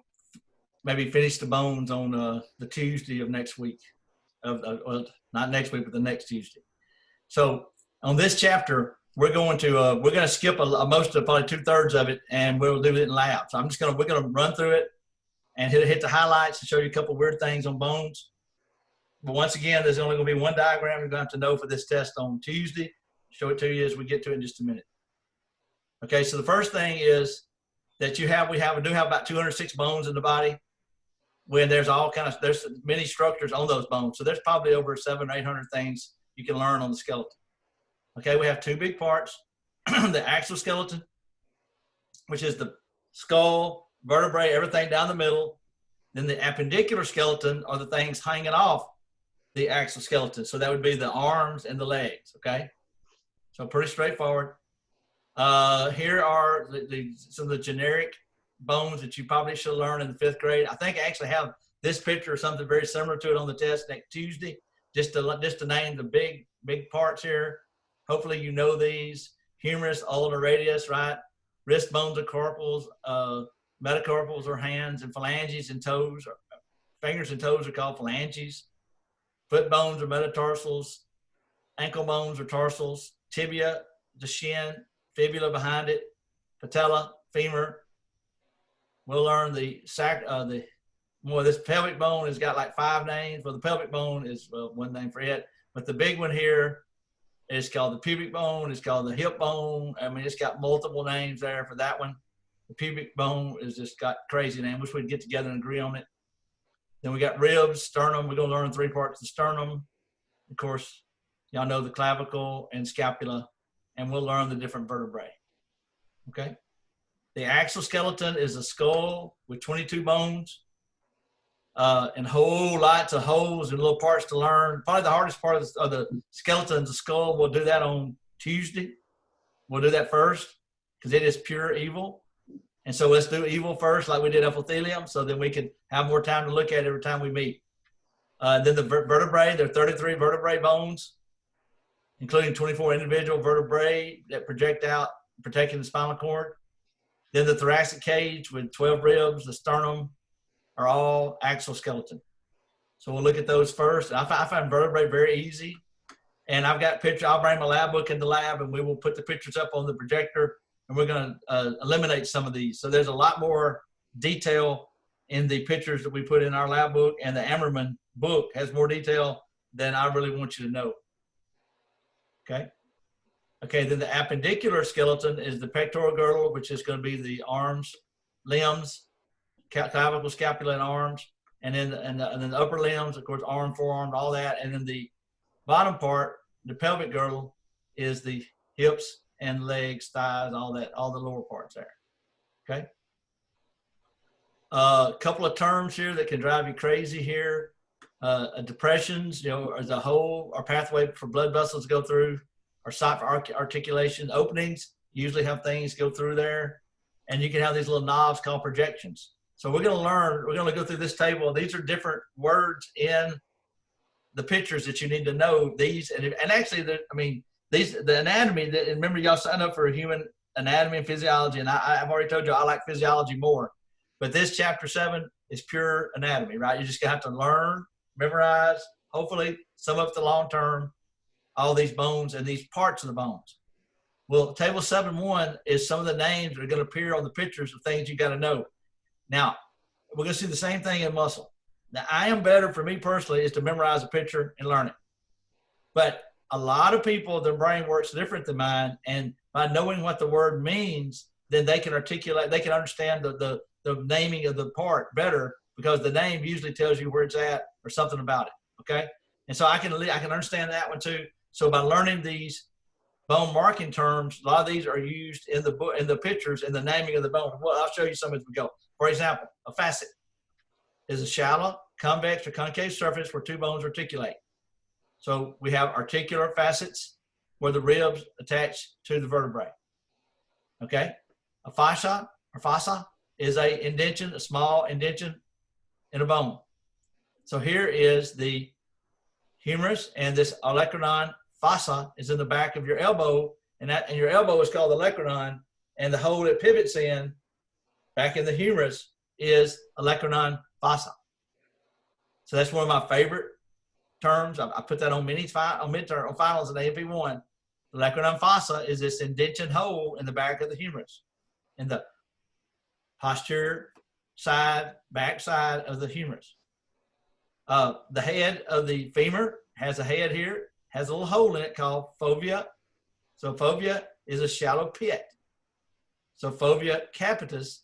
maybe finish the bones on the Tuesday of next week. Well, not next week, but the next Tuesday. So On this chapter, we're going to skip most of probably 2/3 of it, and we'll do it in lab. So we're gonna run through it and hit the highlights and show you a couple weird things on bones. But once again, there's only going to be one diagram you're going to have to know for this test on Tuesday. Show it to you as we get to it in just a minute. Okay, so the first thing is that we do have about 206 bones in the body. When there's many structures on those bones. So there's probably over 700 or 800 things you can learn on the skeleton. Okay, we have two big parts. The axial skeleton, which is the skull, vertebrae, everything down the middle. Then the appendicular skeleton are the things hanging off the axial skeleton. So that would be the arms and the legs, okay? So pretty straightforward. Here are some of the generic bones that you probably should learn in the 5th grade. I think I actually have this picture or something very similar to it on the test next Tuesday, just to name the big parts here. Hopefully you know these. Humerus, ulnar radius, right? Wrist bones are carpals, metacarpals are hands, and phalanges and toes. Fingers and toes are called phalanges. Foot bones are metatarsals. Ankle bones are tarsals. Tibia, the shin, fibula behind it, patella, femur. We'll learn this pelvic bone has got like 5 names. Well, the pelvic bone is one name for it, but the big one here is called the pubic bone. It's called the hip bone. I mean, it's got multiple names there for that one. The pubic bone is just got crazy name. Wish we'd get together and agree on it. Then we got ribs, sternum. We're going to learn 3 parts of the sternum. Of course, y'all know the clavicle and scapula, and we'll learn the different vertebrae. Okay. The axial skeleton is a skull with 22 bones and lots of holes and little parts to learn. Probably the hardest part of the skeleton is the skull. We'll do that on Tuesday. We'll do that first because it is pure evil. And so let's do evil first like we did epithelium so then we can have more time to look at it every time we meet. Then the vertebrae, there are 33 vertebrae bones, including 24 individual vertebrae that project out, protecting the spinal cord. Then the thoracic cage with 12 ribs, the sternum, are all axial skeleton. So we'll look at those first. I find vertebrae very easy. And I've got pictures. I'll bring my lab book in the lab and we will put the pictures up on the projector and we're going to eliminate some of these. So there's a lot more detail in the pictures that we put in our lab book, and the Ammerman book has more detail than I really want you to know. Okay. Okay, then the appendicular skeleton is the pectoral girdle, which is going to be the arms, limbs, clavicle, scapula, and arms. And then the upper limbs, of course, arm, forearm, all that. And then the bottom part, the pelvic girdle, is the hips and legs, thighs, all that, all the lower parts there. Okay. A couple of terms here that can drive you crazy here. Depressions, as a hole or pathway for blood vessels to go through, or site for articulation. Openings usually have things go through there. And you can have these little knobs called projections. So we're going to go through this table. These are different words in the pictures that you need to know. These, and actually, the anatomy, remember y'all signed up for a human anatomy and physiology, and I've already told you I like physiology more. But this chapter 7 is pure anatomy, right? You just have to learn, memorize, hopefully sum up the long term, all these bones and these parts of the bones. Well, table 7.1 is some of the names that are going to appear on the pictures of things you got to know. Now, we're going to see the same thing in muscle. Now, I am better, for me personally, is to memorize a picture and learn it. But a lot of people, their brain works different than mine, and by knowing what the word means, then they can articulate, they can understand the naming of the part better, because the name usually tells you where it's at or something about it, okay? And so I can understand that one too. So by learning these bone marking terms, a lot of these are used in the book, in the pictures, in the naming of the bone. Well, I'll show you some as we go. For example, a facet is a shallow, convex, or concave surface where 2 bones articulate. So we have articular facets where the ribs attach to the vertebrae. Okay? A fascia or fossa is a indention, a small indention in a bone. So here is the humerus, and this olecranon fossa is in the back of your elbow, and your elbow is called the olecranon, and the hole it pivots in back in the humerus is olecranon fossa. So that's one of my favorite terms. I put that on midterm, on finals in AP1. Olecranon fossa is this indention hole in the back of the humerus, in the posterior side, back side of the humerus. The head of the femur has a head here, has a little hole in it called fovea. So fovea is a shallow pit. So fovea capitis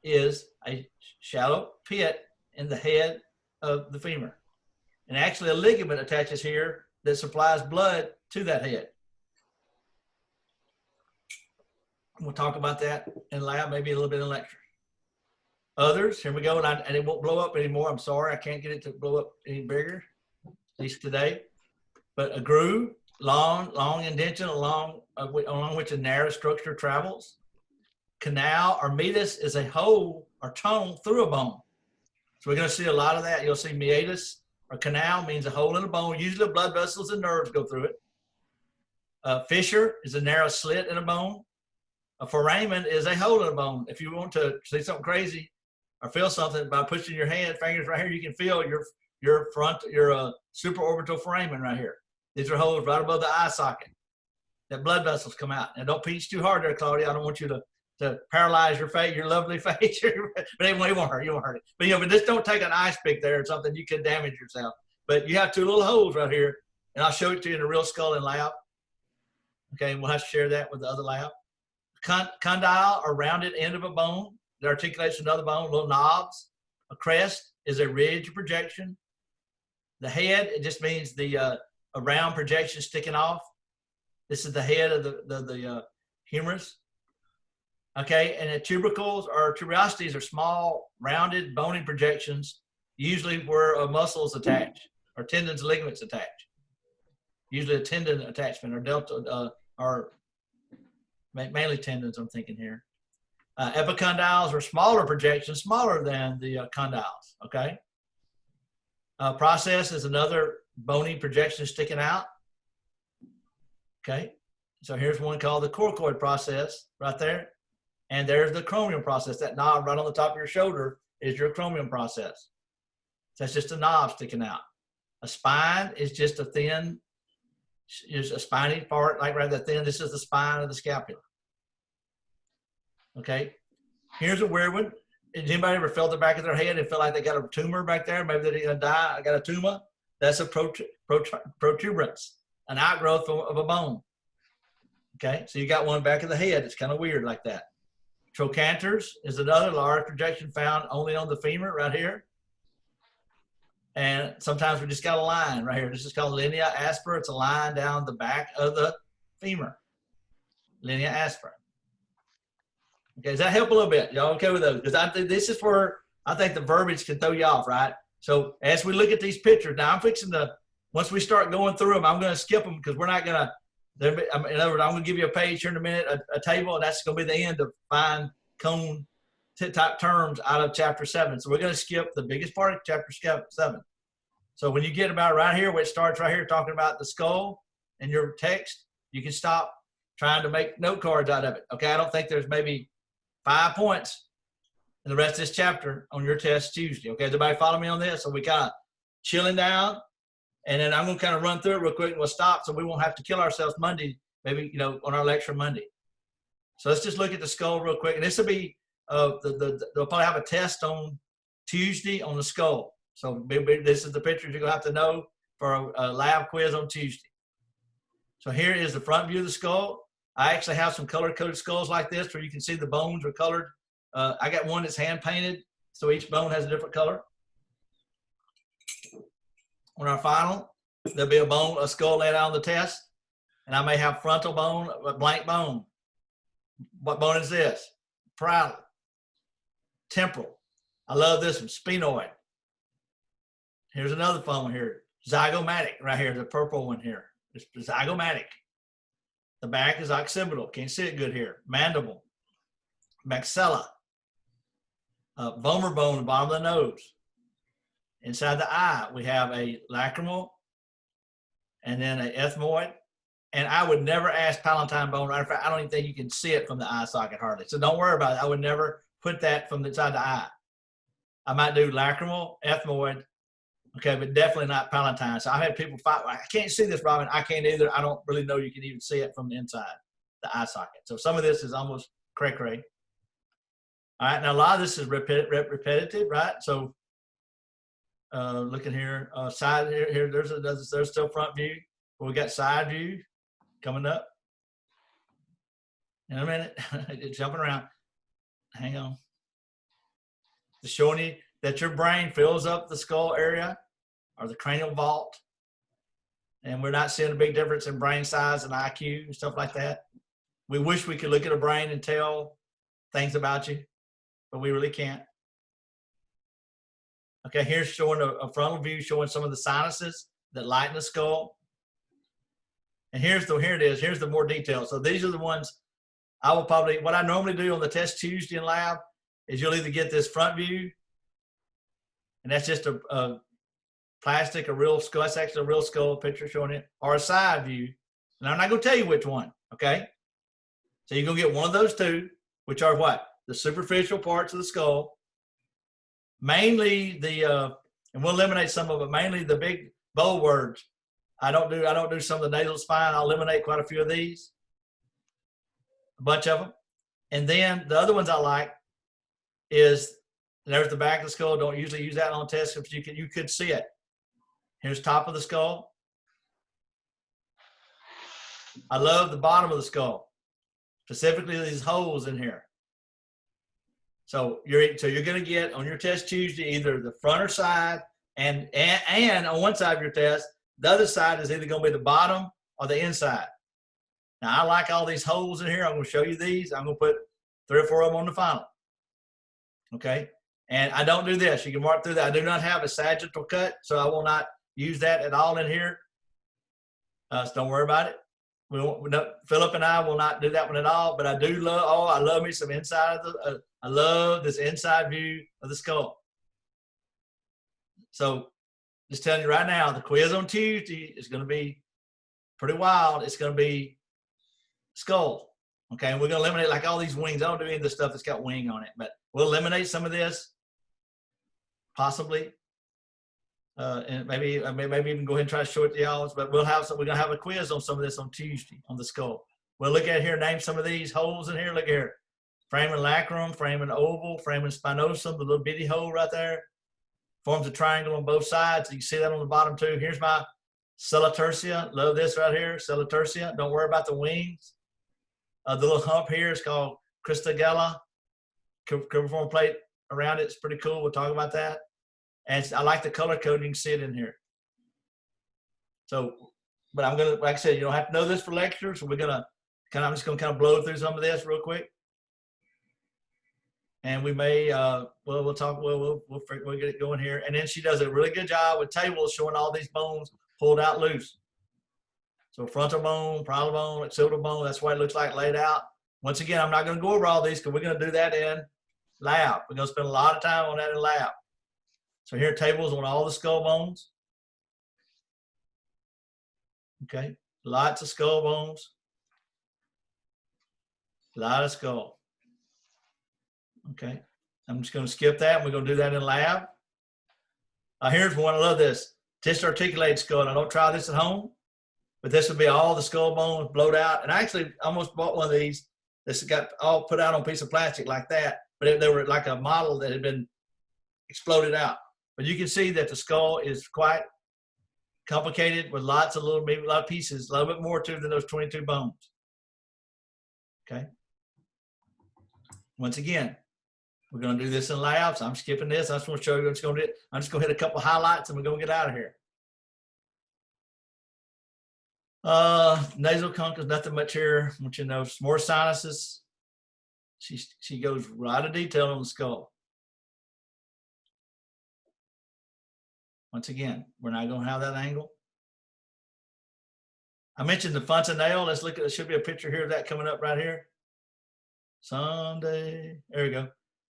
is a shallow pit in the head of the femur. And actually a ligament attaches here that supplies blood to that head. We'll talk about that in lab, maybe a little bit in lecture. Others, here we go, and it won't blow up anymore. I'm sorry, I can't get it to blow up any bigger, at least today. But a groove, long indentation along which a narrow structure travels. Canal or meatus is a hole or tunnel through a bone. So we're going to see a lot of that. You'll see meatus or canal means a hole in a bone. Usually blood vessels and nerves go through it. Fissure is a narrow slit in a bone. A foramen is a hole in a bone. If you want to see something crazy or feel something by pushing your fingers right here, you can feel your supraorbital foramen right here. These are holes right above the eye socket that blood vessels come out. And don't pinch too hard there, Claudia. I don't want you to paralyze your face, your lovely face. But anyway, it won't hurt. You won't hurt it. But but just don't take an ice pick there or something. You could damage yourself. But you have two little holes right here, and I'll show it to you in a real skull in lab. Okay, we'll have to share that with the other lab. Condyle or rounded end of a bone that articulates another bone, little knobs. A crest is a ridge or projection. The head, it just means a round projection sticking off. This is the head of the humerus. Okay, and the tubercles or tuberosities are small, rounded, bony projections, usually where a muscle is attached or tendons, ligaments attached. Usually a tendon attachment or delta or mainly tendons, I'm thinking here. Epicondyles are smaller projections, smaller than the condyles, okay? Process is another bony projection sticking out, okay? So here's one called the coracoid process right there. And there's the acromion process. That knob right on the top of your shoulder is your acromion process. So that's just a knob sticking out. A spine is just a thin, is a spiny part, like right that thin. This is the spine of the scapula. Okay. Here's a weird one. Has anybody ever felt the back of their head and feel like they got a tumor back there? Maybe they're gonna die. I got a tumor. That's a protuberance, an outgrowth of a bone. Okay. So you got one back of the head. It's kind of weird like that. Trochanters is another large projection found only on the femur right here. And sometimes we just got a line right here. This is called linea aspera. It's a line down the back of the femur. Linea aspera. Okay, does that help a little bit? Y'all okay with those? Because I think this is where I think the verbiage can throw you off, right? So as we look at these pictures, now I'm fixing to, once we start going through them, I'm going to skip them because we're not going to, in other words, I'm going to give you a page here in a minute, a table, and that's going to be the end of fine cone type terms out of chapter 7. So we're going to skip the biggest part of chapter 7. So when you get about right here, where it starts right here talking about the skull in your text, you can stop trying to make note cards out of it. Okay, I don't think there's maybe 5 points in the rest of this chapter on your test Tuesday. Okay, does everybody follow me on this? So we kind of chilling down, and then I'm going to kind of run through it real quick and we'll stop so we won't have to kill ourselves Monday, maybe, on our lecture Monday. So let's just look at the skull real quick. And this will be, they'll probably have a test on Tuesday on the skull. So this is the pictures you're going to have to know for a lab quiz on Tuesday. So here is the front view of the skull. I actually have some color-coded skulls like this where you can see the bones are colored. I got one that's hand-painted, so each bone has a different color. On our final, there'll be a skull laid out on the test, and I may have frontal bone, a blank bone. What bone is this? Parietal, temporal. I love this one, sphenoid. Here's another fun one here, zygomatic, right here, the purple one here. It's zygomatic. The back is occipital. Can't see it good here. Mandible, maxilla, vomer bone, the bottom of the nose. Inside the eye, we have a lacrimal and then an ethmoid. And I would never ask palatine bone. Matter of fact, I don't even think you can see it from the eye socket hardly. So don't worry about it. I would never put that from inside the eye. I might do lacrimal, ethmoid, Okay, but definitely not palatine. So I've had people fight. I can't see this, Robin. I can't either. I don't really know you can even see it from the inside, the eye socket. So some of this is almost cray-cray. All right, now a lot of this is repetitive, right? So looking here, side here, there's still front view. But we got side view coming up. In a minute, it's jumping around. Hang on. Just showing you that your brain fills up the skull area or the cranial vault. And we're not seeing a big difference in brain size and IQ and stuff like that. We wish we could look at a brain and tell things about you, but we really can't. Okay, here's showing a frontal view showing some of the sinuses that lighten the skull. And here it is. Here's the more detail. So these are the ones I will probably, what I normally do on the test Tuesday in lab is you'll either get this front view, and that's just a plastic, a real skull, that's actually a real skull picture showing it, or a side view. And I'm not going to tell you which one, okay? So you're going to get one of those two, which are what? The superficial parts of the skull. Mainly and we'll eliminate some of it, mainly the big bold words. I don't do some of the nasal spine. I'll eliminate quite a few of these, a bunch of them. And then the other ones I like is, there's the back of the skull. Don't usually use that on tests if you could see it. Here's top of the skull. I love the bottom of the skull, specifically these holes in here. So you're going to get on your test Tuesday either the front or side, and on one side of your test, the other side is either going to be the bottom or the inside. Now I like all these holes in here. I'm going to show you these. I'm going to put 3 or 4 of them on the final. Okay, and I don't do this. You can mark through that. I do not have a sagittal cut, so I will not use that at all in here. So don't worry about it. Philip and I will not do that one at all. But I do love. Oh, I love me some inside of the. I love this inside view of the skull. So just telling you right now, the quiz on Tuesday is going to be pretty wild. It's going to be skull. Okay, and we're going to eliminate like all these wings. I don't do any of the stuff that's got wing on it, but we'll eliminate some of this, possibly. And maybe even go ahead and try to show it to y'all. But we're going to have a quiz on some of this on Tuesday on the skull. We'll look at here, name some of these holes in here. Look here. Foramen lacrum, foramen oval, foramen spinosum, the little bitty hole right there. Forms a triangle on both sides. You can see that on the bottom too. Here's my sella tertia. Love this right here, sella tertia. Don't worry about the wings. The little hump here is called cristagella. Cribriform plate around it. It's pretty cool. We'll talk about that. And I like the color coding. You can see it in here. So, but I'm going to, like I said, you don't have to know this for lectures. So I'm just going to kind of blow through some of this real quick. And we may, we'll talk, we'll get it going here. And then she does a really good job with tables showing all these bones pulled out loose. So frontal bone, parietal bone, occipital bone, that's what it looks like laid out. Once again, I'm not going to go over all these because we're going to do that in lab. We're going to spend a lot of time on that in lab. So here are tables on all the skull bones. Okay, lots of skull bones. A lot of skull. Okay, I'm just going to skip that. And we're going to do that in lab. Here's one. I love this. Tissue articulated skull. And I don't try this at home, but this would be all the skull bones blowed out. And I actually almost bought one of these. This got all put out on a piece of plastic like that, but they were like a model that had been exploded out. But you can see that the skull is quite complicated with lots of maybe a lot of pieces, a little bit more to it than those 22 bones. Okay. Once again, we're going to do this in lab, so I'm skipping this. I just want to show you what's going to do. I'm just going to hit a couple of highlights and we're going to get out of here. Nasal concha, nothing much here. I want you to know more sinuses. She goes right into detail on the skull. Once again, we're not going to have that angle. I mentioned the fontanelle. Let's look at, there should be a picture here of that coming up right here. Someday, there we go.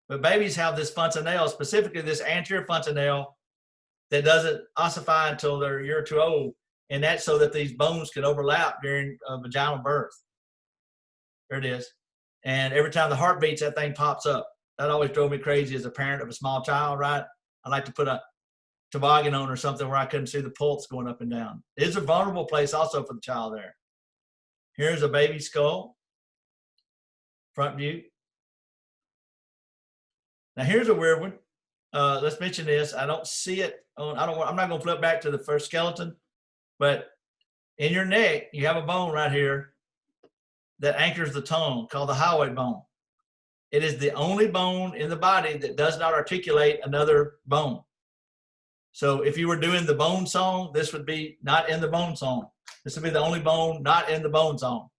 But babies have this fontanelle, specifically this anterior fontanelle that doesn't ossify until they're a year or two old. And that's so that these bones can overlap during vaginal birth. There it is. And every time the heart beats, that thing pops up. That always drove me crazy as a parent of a small child, right? I like to put a toboggan on or something where I couldn't see the pulse going up and down. It's a vulnerable place also for the child there. Here's a baby skull, front view. Now here's a weird one. Let's mention this. I don't see it on, I'm not gonna flip back to the first skeleton, but in your neck, you have a bone right here that anchors the tongue called the hyoid bone. It is the only bone in the body that does not articulate another bone. So if you were doing the bone song, this would be not in the bone song. This would be the only bone not in the bone song.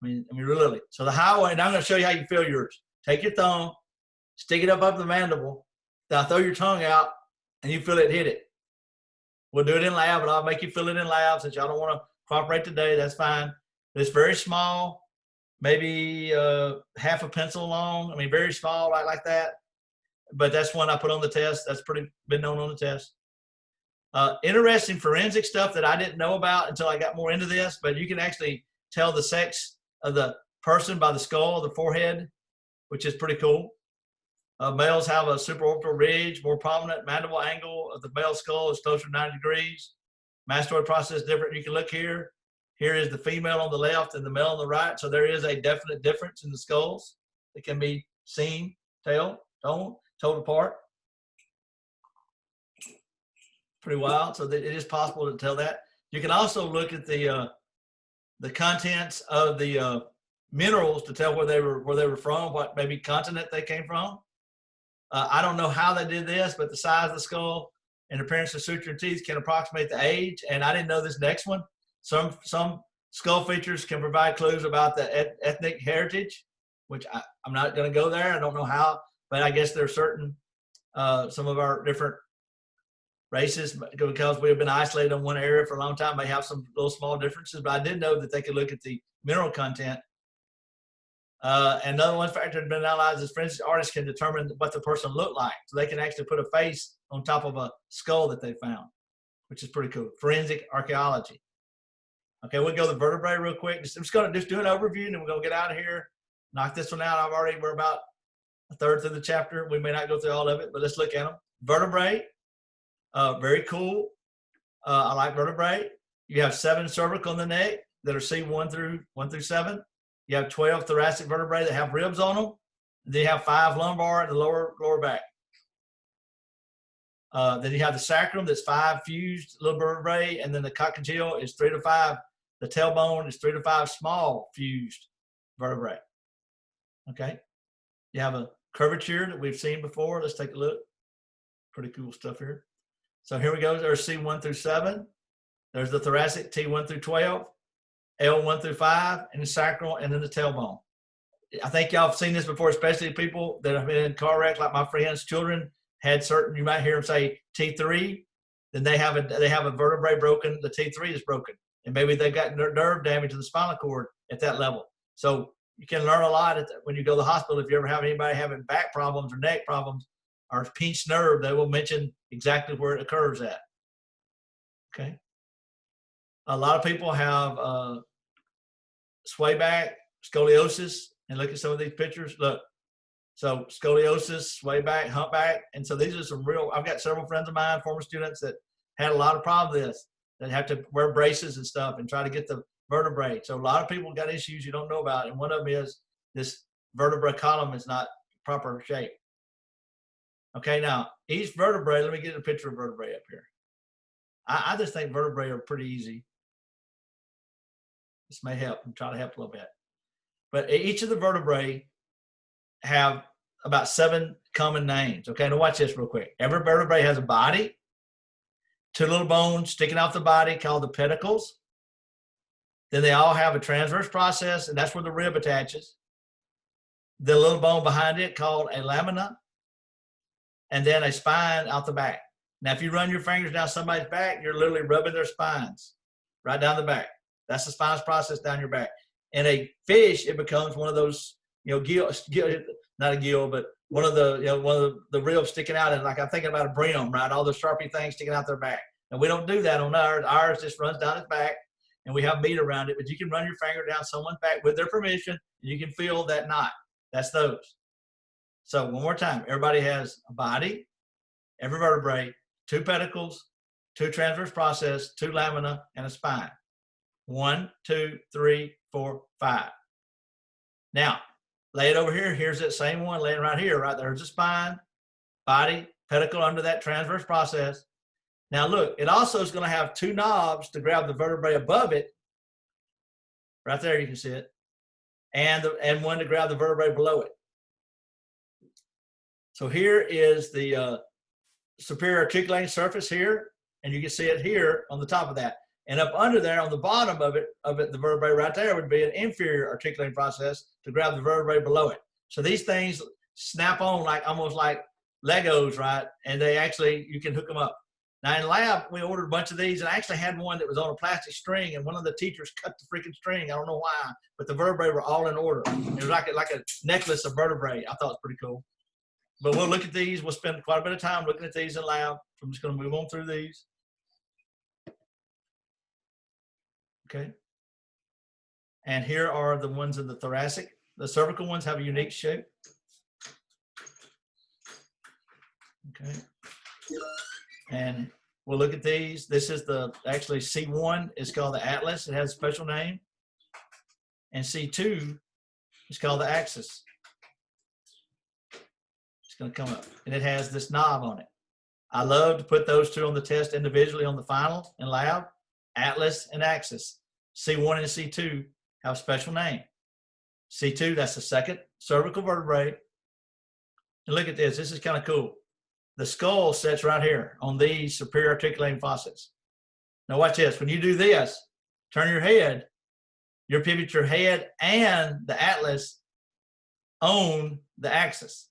I mean, really. So the hyoid, and I'm going to show you how you feel yours. Take your thumb, stick it up the mandible, now throw your tongue out, and you feel it hit it. We'll do it in lab, and I'll make you feel it in lab. Since y'all don't want to cooperate today, that's fine. But it's very small, maybe half a pencil long. I mean, very small, like that. But that's one I put on the test. That's been known on the test. Interesting forensic stuff that I didn't know about until I got more into this, but you can actually tell the sex of the person by the skull, the forehead, which is pretty cool. Males have a supraorbital ridge, more prominent mandible angle of the male skull is closer to 90 degrees. Mastoid process is different. You can look here. Here is the female on the left and the male on the right. So there is a definite difference in the skulls. It can be seen, told apart. Pretty wild. So that it is possible to tell that. You can also look at the contents of the minerals to tell where they were from, what maybe continent they came from. I don't know how they did this, but the size of the skull and appearance of suture and teeth can approximate the age. And I didn't know this next one. Some skull features can provide clues about the ethnic heritage, which I'm not going to go there. I don't know how, but I guess there are certain some of our different races, because we have been isolated in one area for a long time, may have some little small differences. But I did know that they could look at the mineral content. And another one factor has been analyzed is forensic artists can determine what the person looked like. So they can actually put a face on top of a skull that they found, which is pretty cool. Forensic archaeology. Okay, we'll go to the vertebrae real quick. I'm just going to do an overview, and then we're going to get out of here. Knock this one out. We're about a third through the chapter. We may not go through all of it, but let's look at them. Vertebrae, very cool. I like vertebrae. You have 7 cervical in the neck that are C1 through 7. You have 12 thoracic vertebrae that have ribs on them. Then you have 5 lumbar in the lower back. Then you have the sacrum that's 5 fused little vertebrae, and then the cockatiel is 3 to 5. The tailbone is 3 to 5 small fused vertebrae. Okay. You have a curvature that we've seen before. Let's take a look. Pretty cool stuff here. So here we go. There's C1 through 7. There's the thoracic T1 through 12. L1 through 5, and the sacral, and then the tailbone. I think y'all have seen this before, especially people that have been in car wrecks, like my friends' children had certain, you might hear them say T3, then they have a vertebrae broken, the T3 is broken. And maybe they've got nerve damage to the spinal cord at that level. So you can learn a lot when you go to the hospital. If you ever have anybody having back problems or neck problems or pinched nerve, they will mention exactly where it occurs at. Okay. A lot of people have sway back, scoliosis, and look at some of these pictures. Look, so scoliosis, sway back, humpback, and so these are some real. I've got several friends of mine, former students, that had a lot of problems with this, that have to wear braces and stuff and try to get the vertebrae. So a lot of people got issues you don't know about, and one of them is this vertebra column is not proper shape. Okay, now each vertebrae. Let me get a picture of vertebrae up here. I just think vertebrae are pretty easy. This may help. I'm trying to help a little bit. But each of the vertebrae have about 7 common names. Okay, now watch this real quick. Every vertebrae has a body, 2 little bones sticking off the body called the pedicles. Then they all have a transverse process, and that's where the rib attaches. The little bone behind it called a lamina, and then a spine out the back. Now, if you run your fingers down somebody's back, you're literally rubbing their spines right down the back. That's the spinous process down your back. In a fish, it becomes one of those, gill, not a gill, but one of the ribs sticking out. And like I'm thinking about a brim, right? All the sharpie things sticking out their back. And we don't do that on ours. Ours just runs down its back, and we have meat around it. But you can run your finger down someone's back with their permission, and you can feel that knot. That's those. So one more time, everybody has a body, every vertebrae, 2 pedicles, 2 transverse process, 2 lamina, and a spine. 1, 2, 3, 4, 5. Now, lay it over here. Here's that same one laying right here. Right there's the spine, body, pedicle under that transverse process. Now look, it also is going to have 2 knobs to grab the vertebrae above it. Right there, you can see it. And one to grab the vertebrae below it. So here is the superior articulating surface here, and you can see it here on the top of that. And up under there on the bottom of it, the vertebrae right there would be an inferior articulating process to grab the vertebrae below it. So these things snap on like almost like Legos, right? And they actually, you can hook them up. Now in lab, we ordered a bunch of these, and I actually had one that was on a plastic string, and one of the teachers cut the freaking string. I don't know why, but the vertebrae were all in order. It was like a necklace of vertebrae. I thought it was pretty cool. But we'll look at these. We'll spend quite a bit of time looking at these in lab. I'm just going to move on through these. Okay. And here are the ones in the thoracic. The cervical ones have a unique shape. Okay. And we'll look at these. This is actually C1 is called the atlas. It has a special name. And C2 is called the axis. It's going to come up. And it has this knob on it. I love to put those 2 on the test individually on the final in lab. Atlas and axis. C1 and C2 have a special name. C2, that's the second cervical vertebrae. And look at this. This is kind of cool. The skull sits right here on these superior articulating faucets. Now watch this. When you do this, turn your head, you'll pivot your head and the atlas on the axis.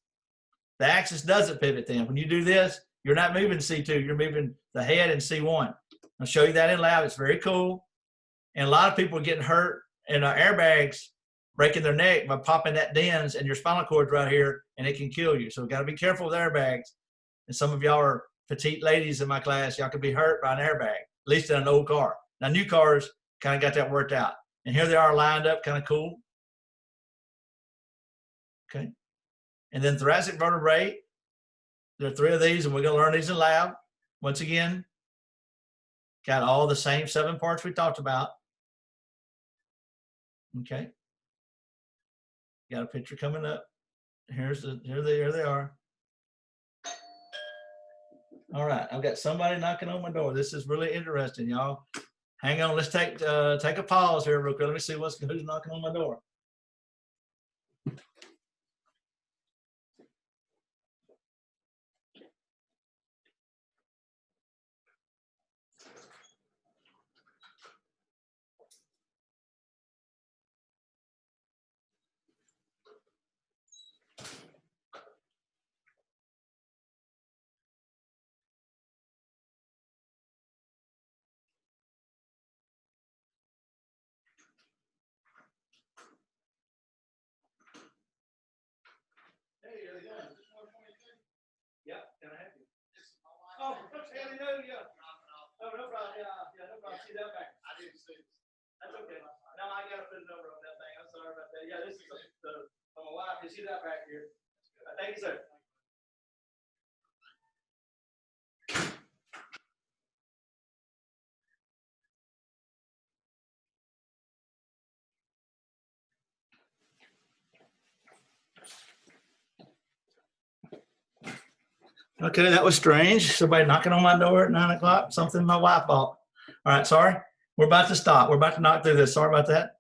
The axis doesn't pivot then. When you do this, you're not moving C2, you're moving the head in C1. I'll show you that in lab. It's very cool. And a lot of people are getting hurt in airbags, breaking their neck by popping that dens, and your spinal cord's right here, and it can kill you. So we've got to be careful with airbags. And some of y'all are petite ladies in my class. Y'all could be hurt by an airbag, at least in an old car. Now, new cars kind of got that worked out. And here they are lined up, kind of cool. Okay. And then thoracic vertebrae. There are 3 of these, and we're going to learn these in lab. Once again, got all the same 7 parts we talked about. Okay. Got a picture coming up. Here they are. All right, I've got somebody knocking on my door. This is really interesting, y'all. Hang on, let's take a pause here real quick. Let me see who's knocking on my door. Yeah, can I help you? Oh, okay, no, yeah. Oh, no problem. Yeah, no problem. See that back. I didn't see it. That's okay. No, I got to put a number on that thing. I'm sorry about that. Yeah, this is my wife. You see that back here? Thank you, sir. Okay, that was strange. Somebody knocking on my door at 9 o'clock. Something my wife bought. All right, sorry. We're about to stop. We're about to knock through this. Sorry about that.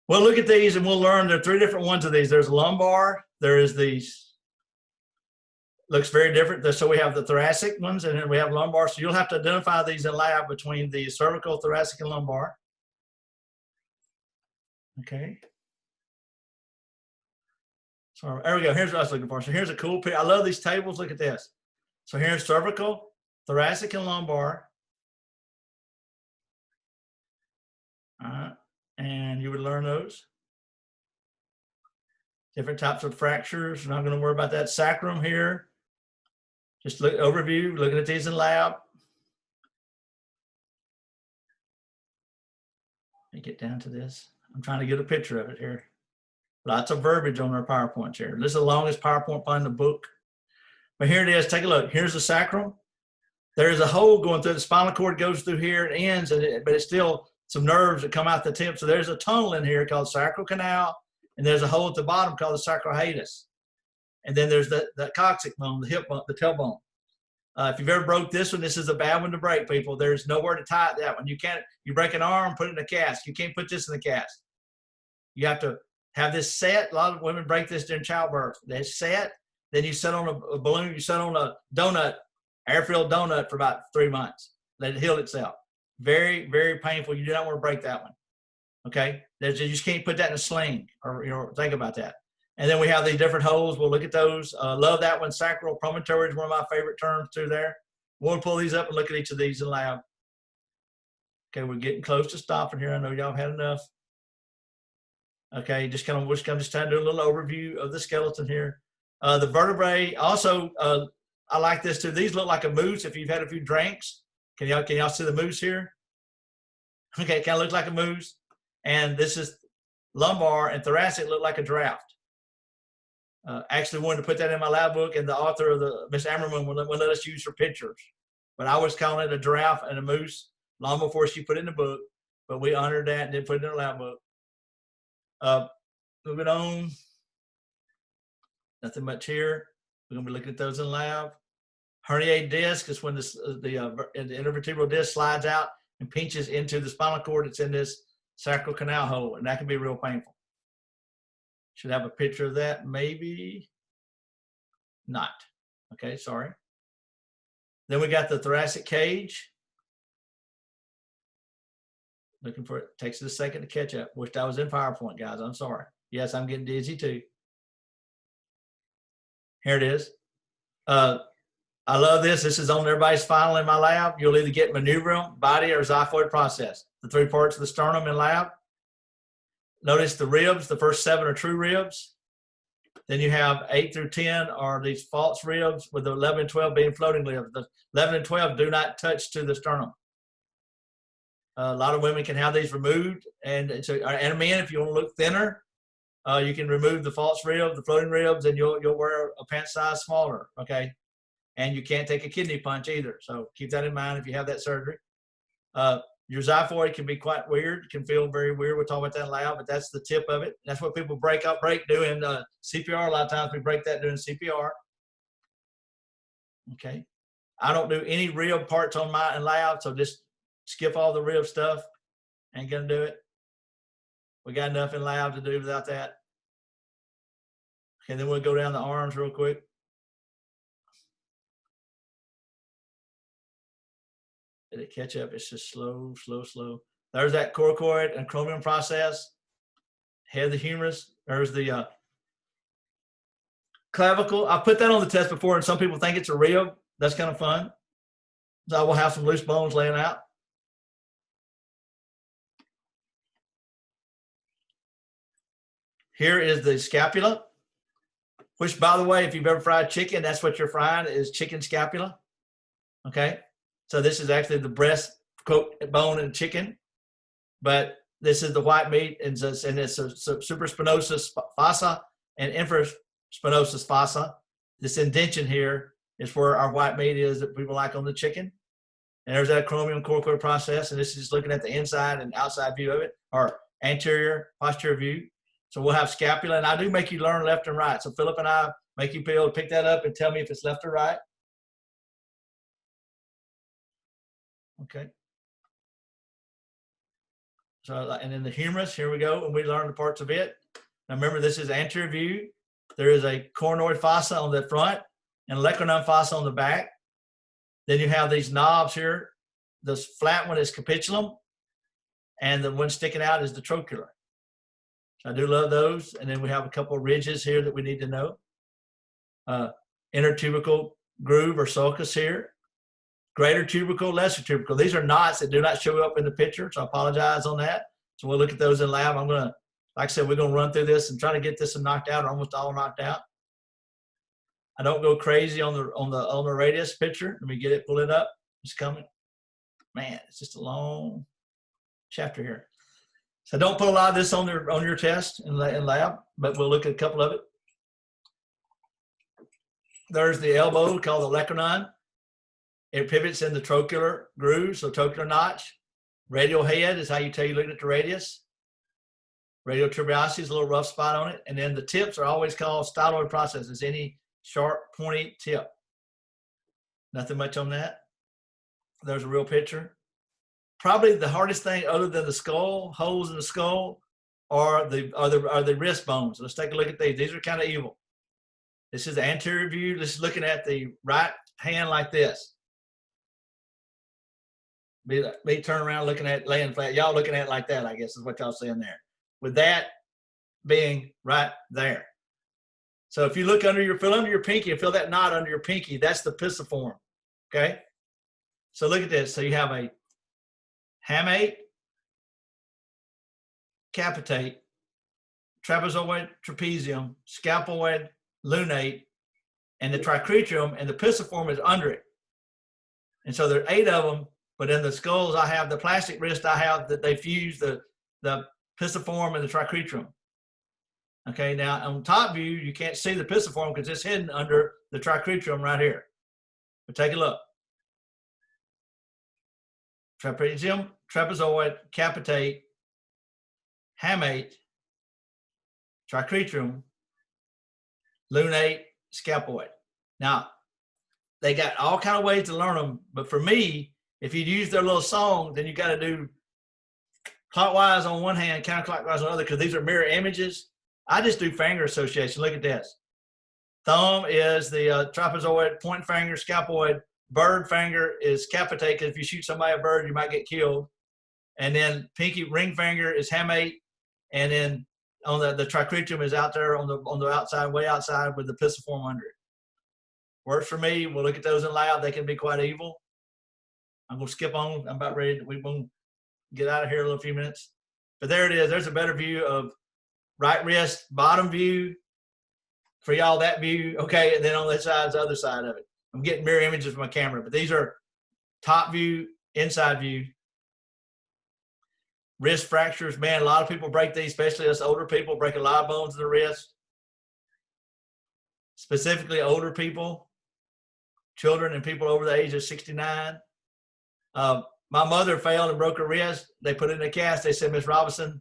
We'll look at these and we'll learn. There are 3 different ones of these. There's lumbar. There is these. Looks very different. So we have the thoracic ones, and then we have lumbar. So you'll have to identify these in lab between the cervical, thoracic, and lumbar. Okay. So there we go. Here's what I was looking for. So here's a cool picture. I love these tables. Look at this. So here's cervical, thoracic, and lumbar. All right. And you would learn those. Different types of fractures. We're not going to worry about that. Sacrum here. Just look overview, looking at these in lab. Let me get down to this. I'm trying to get a picture of it here. Lots of verbiage on our PowerPoints here. This is the longest PowerPoint in the book. But here it is. Take a look. Here's the sacrum. There is a hole going through the spinal cord, goes through here and ends, but it's still some nerves that come out the tip. So there's a tunnel in here called sacral canal, and there's a hole at the bottom called the sacral hiatus. And then there's the coccyx bone, the hip bone, the tailbone. If you've ever broke this one, this is a bad one to break, people. There's nowhere to tie that one. You break an arm, put it in a cast. You can't put this in a cast. You have to have this set. A lot of women break this during childbirth. They set, then you set on a balloon, you set on a donut, air-filled donut for about 3 months. Let it heal itself. Very, very painful. You do not want to break that one. Okay? You just can't put that in a sling or think about that. And then we have these different holes. We'll look at those. Love that one. Sacral promontory is one of my favorite terms too there. We'll pull these up and look at each of these in lab. Okay, we're getting close to stopping here. I know y'all had enough. Okay, we're just trying to do a little overview of the skeleton here. The vertebrae, also, I like this too. These look like a moose if you've had a few drinks. Can y'all see the moose here? Okay, it kind of looks like a moose. And this is lumbar and thoracic look like a giraffe. Actually wanted to put that in my lab book, and the author of Miss Ammerman would let us use her pictures. But I was calling it a giraffe and a moose long before she put it in the book. But we honored that and then put it in our lab book. Moving on. Nothing much here. We're going to be looking at those in lab. Herniated disc is when the intervertebral disc slides out and pinches into the spinal cord. It's in this sacral canal hole, and that can be real painful. Should have a picture of that, maybe not. Okay, sorry. Then we got the thoracic cage. Looking for it. Takes it a second to catch up. Wished I was in PowerPoint, guys. I'm sorry. Yes, I'm getting dizzy too. Here it is. I love this. This is on everybody's file in my lab. You'll either get manubrium, body, or xiphoid process. The 3 parts of the sternum in lab. Notice the ribs, the first 7 are true ribs. Then you have 8 through 10 are these false ribs, with the 11 and 12 being floating ribs. The 11 and 12 do not touch to the sternum. A lot of women can have these removed. And men, if you want to look thinner, you can remove the false rib, the floating ribs, and you'll wear a pant size smaller, okay? And you can't take a kidney punch either. So keep that in mind if you have that surgery. Your xiphoid can be quite weird, can feel very weird. We'll talk about that in lab, but that's the tip of it. That's what people break doing CPR. A lot of times we break that doing CPR. Okay. I don't do any rib parts on my lab, so just skip all the rib stuff. Ain't gonna do it. We got enough in lab to do without that. Okay, then we'll go down the arms real quick. Did it catch up? It's just slow, slow, slow. There's that coracoid and chromium process. Head of the humerus. There's the clavicle. I put that on the test before, and some people think it's a rib. That's kind of fun. So I will have some loose bones laying out. Here is the scapula, which, by the way, if you've ever fried chicken, that's what you're frying, is chicken scapula. Okay. So this is actually the breast bone in chicken, but this is the white meat, and it's a supraspinosus fossa and infraspinosus fossa. This indention here is where our white meat is that people like on the chicken. And there's that chromium coracoid process, and this is just looking at the inside and outside view of it, or anterior, posterior view. So we'll have scapula, and I do make you learn left and right. So Philip and I make you be able to pick that up and tell me if it's left or right. Okay. So, and then the humerus, here we go, and we learn the parts of it. Now remember, this is anterior view. There is a coronoid fossa on the front and olecranon fossa on the back. Then you have these knobs here. This flat one is capitulum, and the one sticking out is the trochlear. So I do love those. And then we have a couple of ridges here that we need to know. Intertubercle groove or sulcus here. Greater tubercle, lesser tubercle. These are knots that do not show up in the picture, so I apologize on that. So we'll look at those in lab. I'm gonna, like I said, we're gonna run through this and try to get this knocked out, or almost all knocked out. I don't go crazy on the radius picture. Let me get it, pull it up. It's coming. Man, it's just a long chapter here. So don't put a lot of this on your test in lab, but we'll look at a couple of it. There's the elbow called the olecranon. It pivots in the trochlear groove, so trochlear notch. Radial head is how you tell you're looking at the radius. Radial tuberosity is a little rough spot on it. And then the tips are always called styloid processes, any sharp, pointy tip. Nothing much on that. There's a real picture. Probably the hardest thing other than the skull, holes in the skull, are the wrist bones. Let's take a look at these. These are kind of evil. This is the anterior view. This is looking at the right hand like this. Me turn around looking at laying flat. Y'all looking at it like that, I guess is what y'all saying there. With that being right there. So if you look feel under your pinky and feel that knot under your pinky, that's the pisiform. Okay? So look at this. So you have a hamate, capitate, trapezoid, trapezium, scaphoid, lunate, and the tricretium, and the pisiform is under it. And so there are 8 of them, but in the skulls I have, the plastic wrist I have, that they fuse the pisiform and the tricretium. Okay, now on top view, you can't see the pisiform because it's hidden under the tricretium right here. But take a look. Trapezium, trapezoid, capitate, hamate, tricretium, lunate, scaphoid. Now, they got all kind of ways to learn them, but for me, if you use their little song, then you got to do clockwise on one hand, counterclockwise on the other, because these are mirror images. I just do finger association. Look at this. Thumb is the trapezoid, point finger, scaphoid. Bird finger is capitate, because if you shoot somebody a bird, you might get killed. And then pinky ring finger is hamate, and then on the tricretium is out there on the outside, way outside, with the pisiform under it. Works for me. We'll look at those in lab. They can be quite evil. I'm gonna skip on. I'm about ready. We're gonna get out of here in a little few minutes. But there it is. There's a better view of right wrist, bottom view. For y'all, that view. Okay, and then on that side is the other side of it. I'm getting mirror images from my camera, but these are top view, inside view. Wrist fractures, man, a lot of people break these, especially us older people, break a lot of bones in the wrist. Specifically older people, children and people over the age of 69. My mother fell and broke her wrist. They put it in a cast. They said, Miss Robison,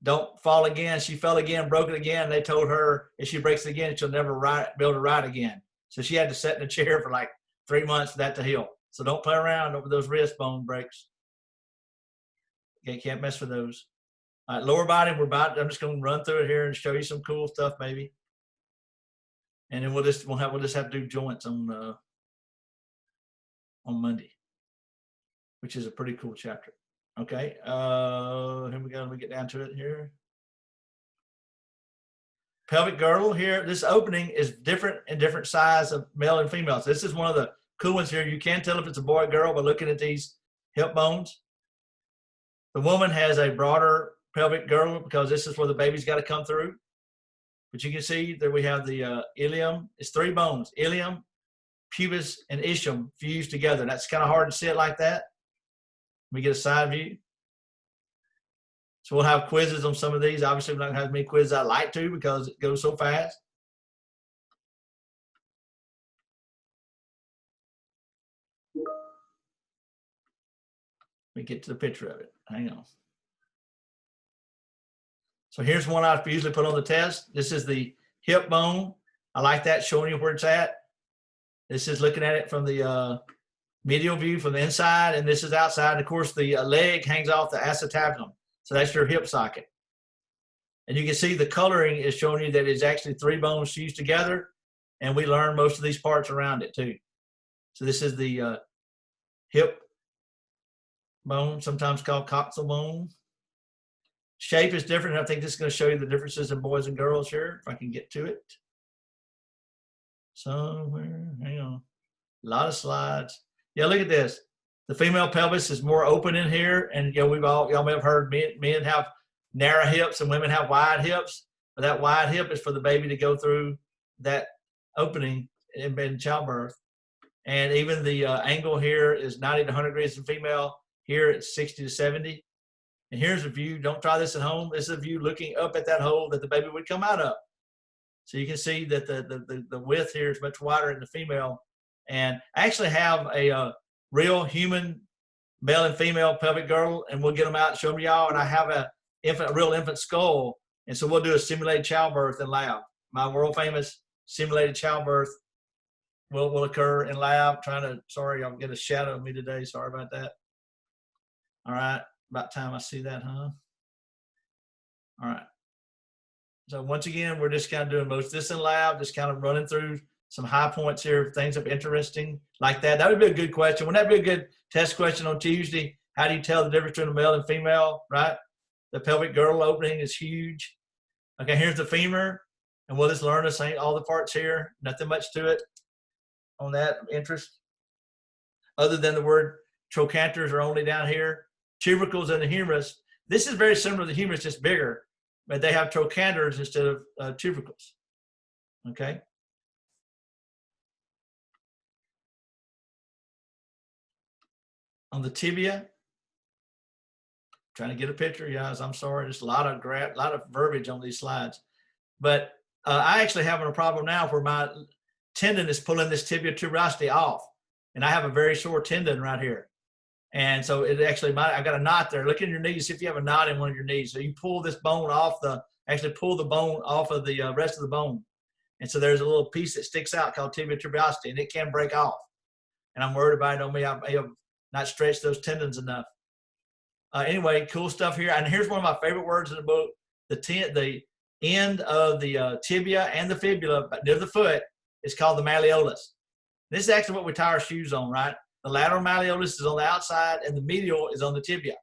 don't fall again. She fell again, broke it again. They told her if she breaks it again, she'll never be able to ride again. So she had to sit in a chair for like 3 months for that to heal. So don't play around over those wrist bone breaks. Okay, can't mess with those. All right, lower body, I'm just going to run through it here and show you some cool stuff maybe. And then we'll just have to do joints on Monday, which is a pretty cool chapter. Okay, here we go. Let me get down to it here. Pelvic girdle here. This opening is different in different size of male and female. So this is one of the cool ones here. You can tell if it's a boy or girl by looking at these hip bones. The woman has a broader pelvic girdle because this is where the baby's got to come through. But you can see that we have the ilium. It's 3 bones: ilium, pubis, and ischium fused together. That's kind of hard to see it like that. Let me get a side view. So we'll have quizzes on some of these. Obviously, we're not going to have as many quizzes I'd like to because it goes so fast. Let me get to the picture of it. Hang on. So here's one I usually put on the test. This is the hip bone. I like that, showing you where it's at. This is looking at it from the medial view from the inside, and this is outside. Of course, the leg hangs off the acetabulum. So that's your hip socket. And you can see the coloring is showing you that it's actually 3 bones fused together, and we learn most of these parts around it too. So this is the hip bone, sometimes called coxal bone. Shape is different. I think this is going to show you the differences in boys and girls here, if I can get to it. Somewhere, hang on. A lot of slides. Yeah, look at this. The female pelvis is more open in here, and y'all may have heard men have narrow hips and women have wide hips. But that wide hip is for the baby to go through that opening in childbirth. And even the angle here is 90 to 100 degrees in female. Here it's 60 to 70. And here's a view. Don't try this at home. This is a view looking up at that hole that the baby would come out of. So you can see that the width here is much wider in the female And I actually have a real human male and female pelvic girdle, and we'll get them out and show them y'all. And I have a real infant skull, and so we'll do a simulated childbirth in lab. My world famous simulated childbirth will occur in lab. Sorry, I'll get a shadow of me today. Sorry about that. All right, about time I see that, huh? All right. So once again, we're just kind of doing most of this in lab, just kind of running through some high points here, things that are interesting like that. That would be a good question. Wouldn't that be a good test question on Tuesday? How do you tell the difference between a male and female, right? The pelvic girdle opening is huge. Okay, here's the femur, and we'll just learn this ain't all the parts here. Nothing much to it on that interest, other than the word trochanters are only down here. Tubercles in the humerus. This is very similar to the humerus, just bigger, but they have trochanters instead of tubercles. Okay. On the tibia, trying to get a picture, guys. I'm sorry, there's a lot of verbiage on these slides. But I actually having a problem now where my tendon is pulling this tibia tuberosity off, and I have a very sore tendon right here. And so it actually I got a knot there. Look in your knees, see if you have a knot in one of your knees. So you pull this bone off pull the bone off of the rest of the bone. And so there's a little piece that sticks out called tibia tuberosity, and it can break off. And I'm worried about it on me. I may have not stretched those tendons enough. Anyway, cool stuff here. And here's one of my favorite words in the book. The end of the tibia and the fibula near the foot is called the malleolus. This is actually what we tie our shoes on, right? The lateral malleolus is on the outside, and the medial is on the tibia.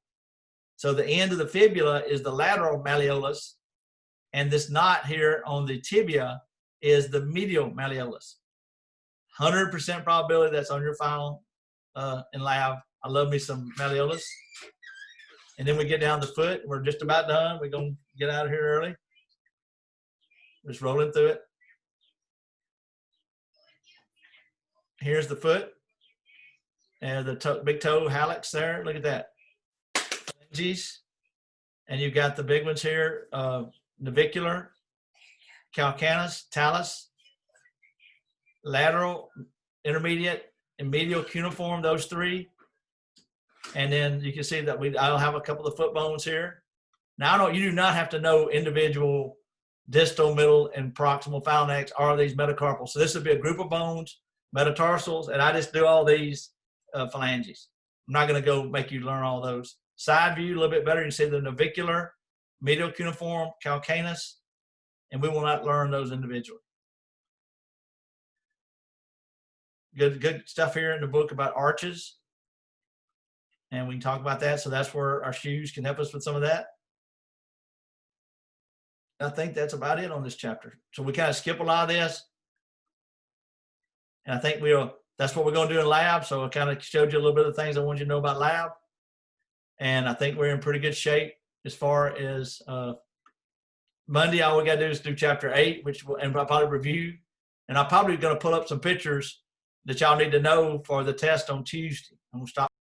So the end of the fibula is the lateral malleolus, and this knot here on the tibia is the medial malleolus. 100% probability that's on your final in lab. I love me some malleolus. And then we get down the foot. We're just about done. We're going to get out of here early. Just rolling through it. Here's the foot. And the big toe hallux there. Look at that. Phalanges. And you've got the big ones here. Navicular, calcaneus, talus, lateral, intermediate, and medial cuneiform, those three. And then you can see that I'll have a couple of foot bones here. Now, you do not have to know individual distal, middle, and proximal phalanx or these metacarpal. So this would be a group of bones, metatarsals, and I just do all these phalanges. I'm not going to go make you learn all those. Side view, a little bit better. You see the navicular, medial cuneiform, calcaneus, and we will not learn those individually. Good stuff here in the book about arches. And we can talk about that. So that's where our shoes can help us with some of that. I think that's about it on this chapter. So we kind of skip a lot of this. And I think that's what we're going to do in lab. So I kind of showed you a little bit of things I wanted you to know about lab. And I think we're in pretty good shape as far as Monday. All we got to do is do chapter 8, and I'll probably review. And I'm probably going to pull up some pictures that y'all need to know for the test on Tuesday. I'm going to stop